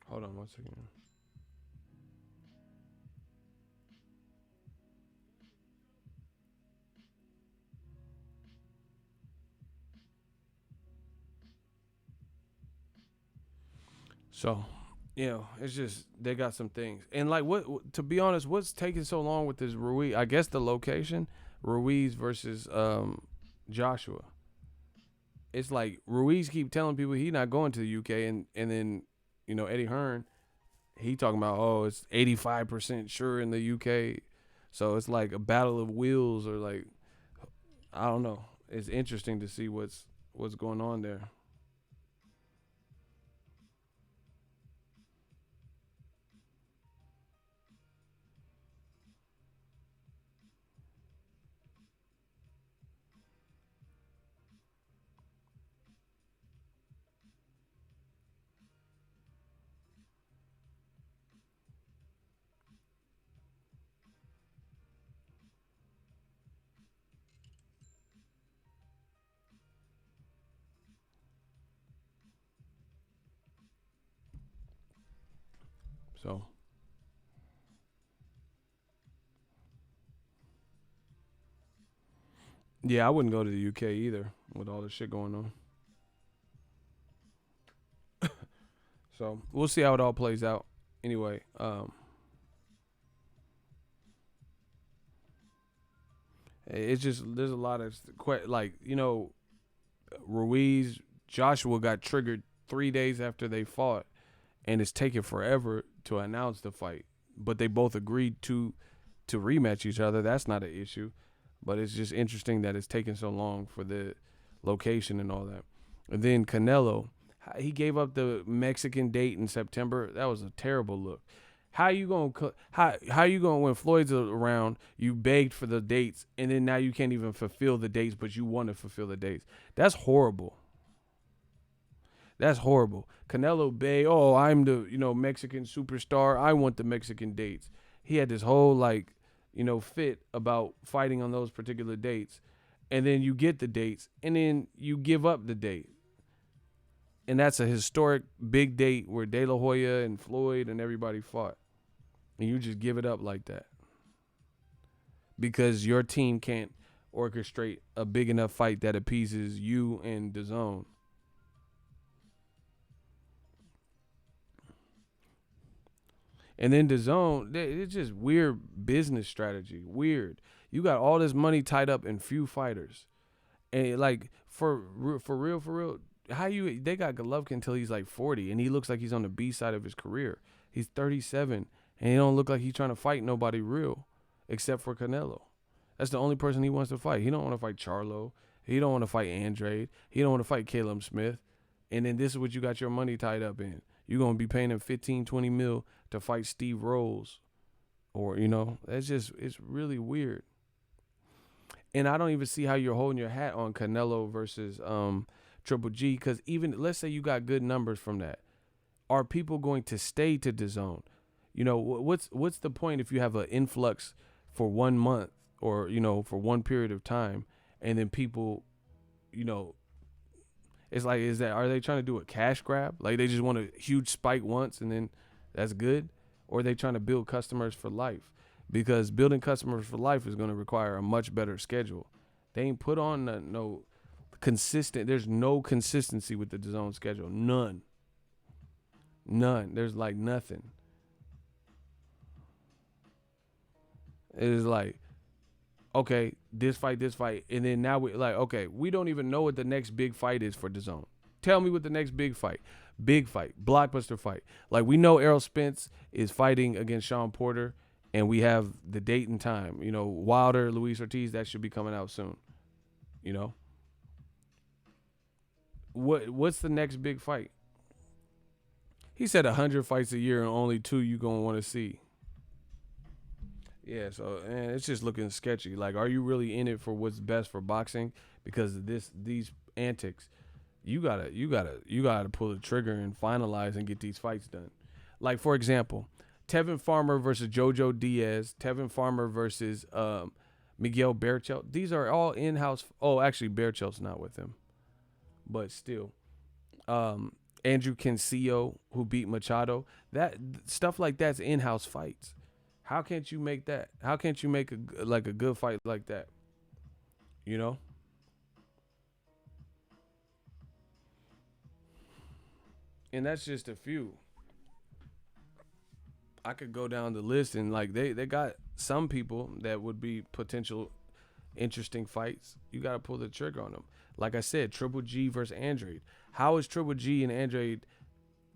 Hold on 1 second. So, it's just they got some things. And like what to be honest, what's taking so long with this Ruiz? I guess the location, Ruiz versus Joshua. It's like Ruiz keep telling people he not going to the UK, and then Eddie Hearn, he talking about it's 85% sure in the UK. So it's like a battle of wills, or like I don't know. It's interesting to see what's going on there. So Yeah, I wouldn't go to the UK either with all this shit going on. So we'll see how it all plays out. Anyway, it's just there's a lot of like Ruiz, Joshua got triggered 3 days after they fought, and it's taken forever to announce the fight. But they both agreed to rematch each other. That's not an issue, but it's just interesting that it's taken so long for the location and all that. And then Canelo, he gave up the Mexican date in September. That was a terrible look. How you going when Floyd's around? You begged for the dates, and then now you can't even fulfill the dates, but you want to fulfill the dates. That's horrible. That's horrible. Canelo begged, "Oh, I'm the Mexican superstar. I want the Mexican dates." He had this whole fit about fighting on those particular dates, and then you get the dates, and then you give up the date. And that's a historic big date where De La Hoya and Floyd and everybody fought. And you just give it up like that. Because your team can't orchestrate a big enough fight that appeases you and DAZN. And then DAZN, it's just weird business strategy. Weird. You got all this money tied up in few fighters. And for real, they got Golovkin until he's like 40 and he looks like he's on the B side of his career. He's 37 and he don't look like he's trying to fight nobody real except for Canelo. That's the only person he wants to fight. He don't want to fight Charlo. He don't want to fight Andrade. He don't want to fight Caleb Smith. And then this is what you got your money tied up in. You're going to be paying him 15, 20 mil to fight Steve Rolls. Or, it's really weird. And I don't even see how you're holding your hat on Canelo versus Triple G, because even let's say you got good numbers from that. Are people going to stay to DAZN? What's the point if you have an influx for 1 month or, for one period of time, and then people, it's like, are they trying to do a cash grab? Like they just want a huge spike once and then that's good? Or are they trying to build customers for life? Because building customers for life is going to require a much better schedule. They ain't put on no consistent. There's no consistency with the DAZN schedule. None. There's like nothing. It is like, okay, this fight, and then now we we don't even know what the next big fight is for DAZN. Tell me what the next big fight, blockbuster fight. Like we know Errol Spence is fighting against Sean Porter, and we have the date and time. Wilder, Luis Ortiz, that should be coming out soon. What's the next big fight? He said 100 fights a year and only 2 you gonna want to see. Yeah, so it's just looking sketchy. Like, are you really in it for what's best for boxing? Because of these antics, you gotta pull the trigger and finalize and get these fights done. Like, for example, Tevin Farmer versus Jojo Diaz, Tevin Farmer versus Miguel Berchelt. These are all in-house. Oh, actually, Berchelt's not with him, but still. Andrew Cancillo, who beat Machado. That stuff like that's in-house fights. How can't you make that? How can't you make a good fight like that? And that's just a few. I could go down the list and they got some people that would be potential interesting fights. You got to pull the trigger on them. Like I said, Triple G versus Andrade. How is Triple G and Andrade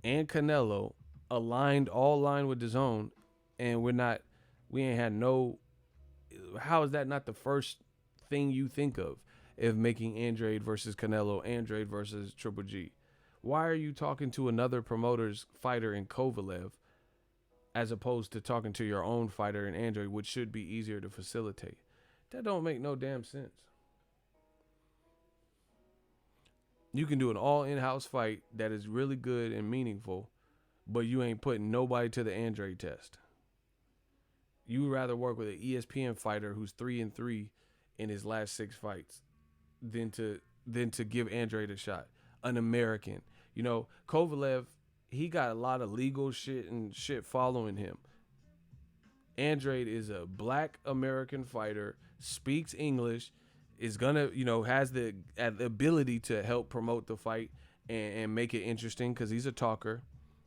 and Canelo all aligned with DAZN, and we ain't had no? How is that not the first thing you think of making Andrade versus Canelo, Andrade versus Triple G? Why are you talking to another promoter's fighter in Kovalev as opposed to talking to your own fighter in Andrade, which should be easier to facilitate? That don't make no damn sense. You can do an all in-house fight that is really good and meaningful, but you ain't putting nobody to the Andrade test. You would rather work with an ESPN fighter who's 3-3 in his last 6 fights than to give Andrade a shot. An American. Kovalev, he got a lot of legal shit following him. Andrade is a black American fighter, speaks English, is gonna, has the ability to help promote the fight and make it interesting because he's a talker.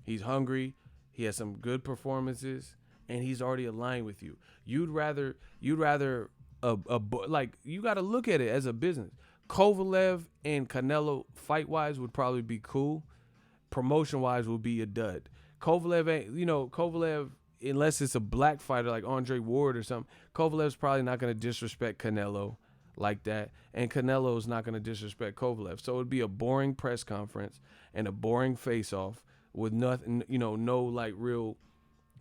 He's hungry. He has some good performances, and he's already aligned with you. You'd rather like, you got to look at it as a business. Kovalev and Canelo fight wise would probably be cool. Promotion wise would be a dud. Kovalev, unless it's a black fighter like Andre Ward or something, Kovalev's probably not going to disrespect Canelo like that, and Canelo's not going to disrespect Kovalev. So it would be a boring press conference and a boring face-off with nothing, no like real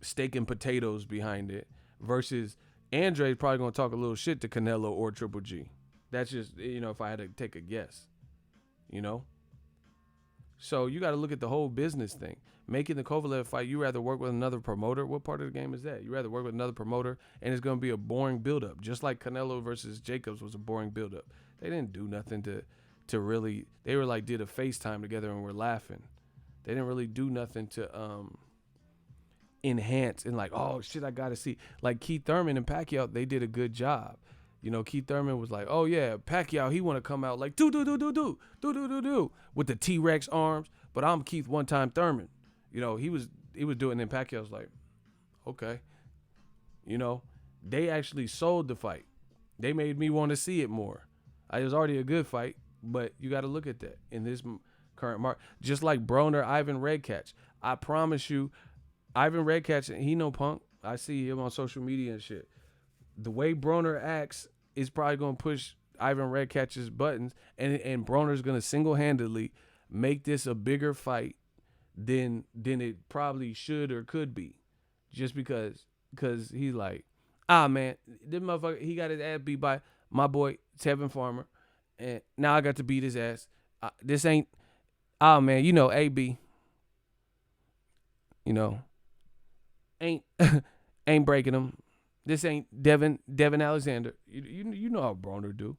steak and potatoes behind it, versus Andre's probably going to talk a little shit to Canelo or Triple G. That's just, if I had to take a guess, So you got to look at the whole business thing. Making the Kovalev fight, you rather work with another promoter. What part of the game is that? You rather work with another promoter, and it's going to be a boring buildup, just like Canelo versus Jacobs was a boring buildup. They didn't do nothing to really. They were like did a FaceTime together and were laughing. They didn't really do nothing to enhance and like, oh shit, I got to see. Like Keith Thurman and Pacquiao, they did a good job. Keith Thurman was like, oh yeah, Pacquiao, he want to come out like do with the T-Rex arms, but I'm Keith one-time Thurman. He was doing it, and Pacquiao was like, okay. They actually sold the fight. They made me want to see it more. It was already a good fight, but you got to look at that in this current market. Just like Broner, Ivan Redkach. I promise you, Ivan Redkach, he no punk. I see him on social media and shit. The way Broner acts is probably going to push Ivan Redkach's buttons, and Broner's going to single-handedly make this a bigger fight than it probably should or could be, just because he's like, man, this motherfucker, he got his ass beat by my boy Tevin Farmer, and now I got to beat his ass. This ain't, man, AB, ain't breaking him. This ain't Devin Alexander. You know how Broner do.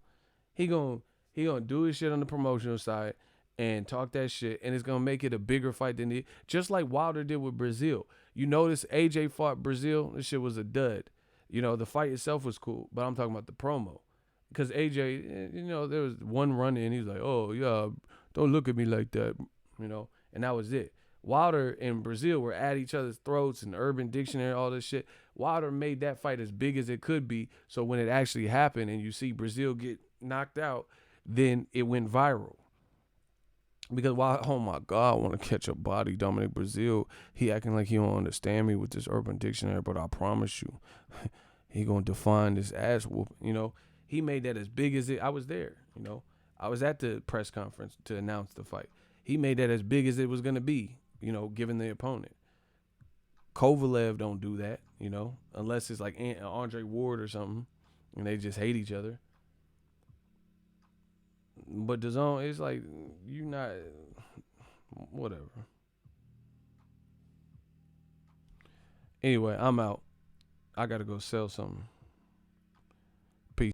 He gonna do his shit on the promotional side and talk that shit, and it's gonna make it a bigger fight than it. Just like Wilder did with Brazil. You notice AJ fought Brazil. This shit was a dud. The fight itself was cool, but I'm talking about the promo. Because AJ, there was one run in, he's like, oh yeah, don't look at me like that, and that was it. Wilder and Brazil were at each other's throats and Urban Dictionary, all this shit. Wilder made that fight as big as it could be, so when it actually happened and you see Brazil get knocked out, then it went viral. Because, oh my God, I want to catch a body, Dominic Brazil. He acting like he don't understand me with this Urban Dictionary, but I promise you, he gonna define this ass whoop. He made that as big as it. I was there. I was at the press conference to announce the fight. He made that as big as it was gonna be. Given the opponent. Kovalev don't do that, unless it's like Andre Ward or something, and they just hate each other. But DAZN, it's like, you not, whatever. Anyway, I'm out. I gotta go sell something.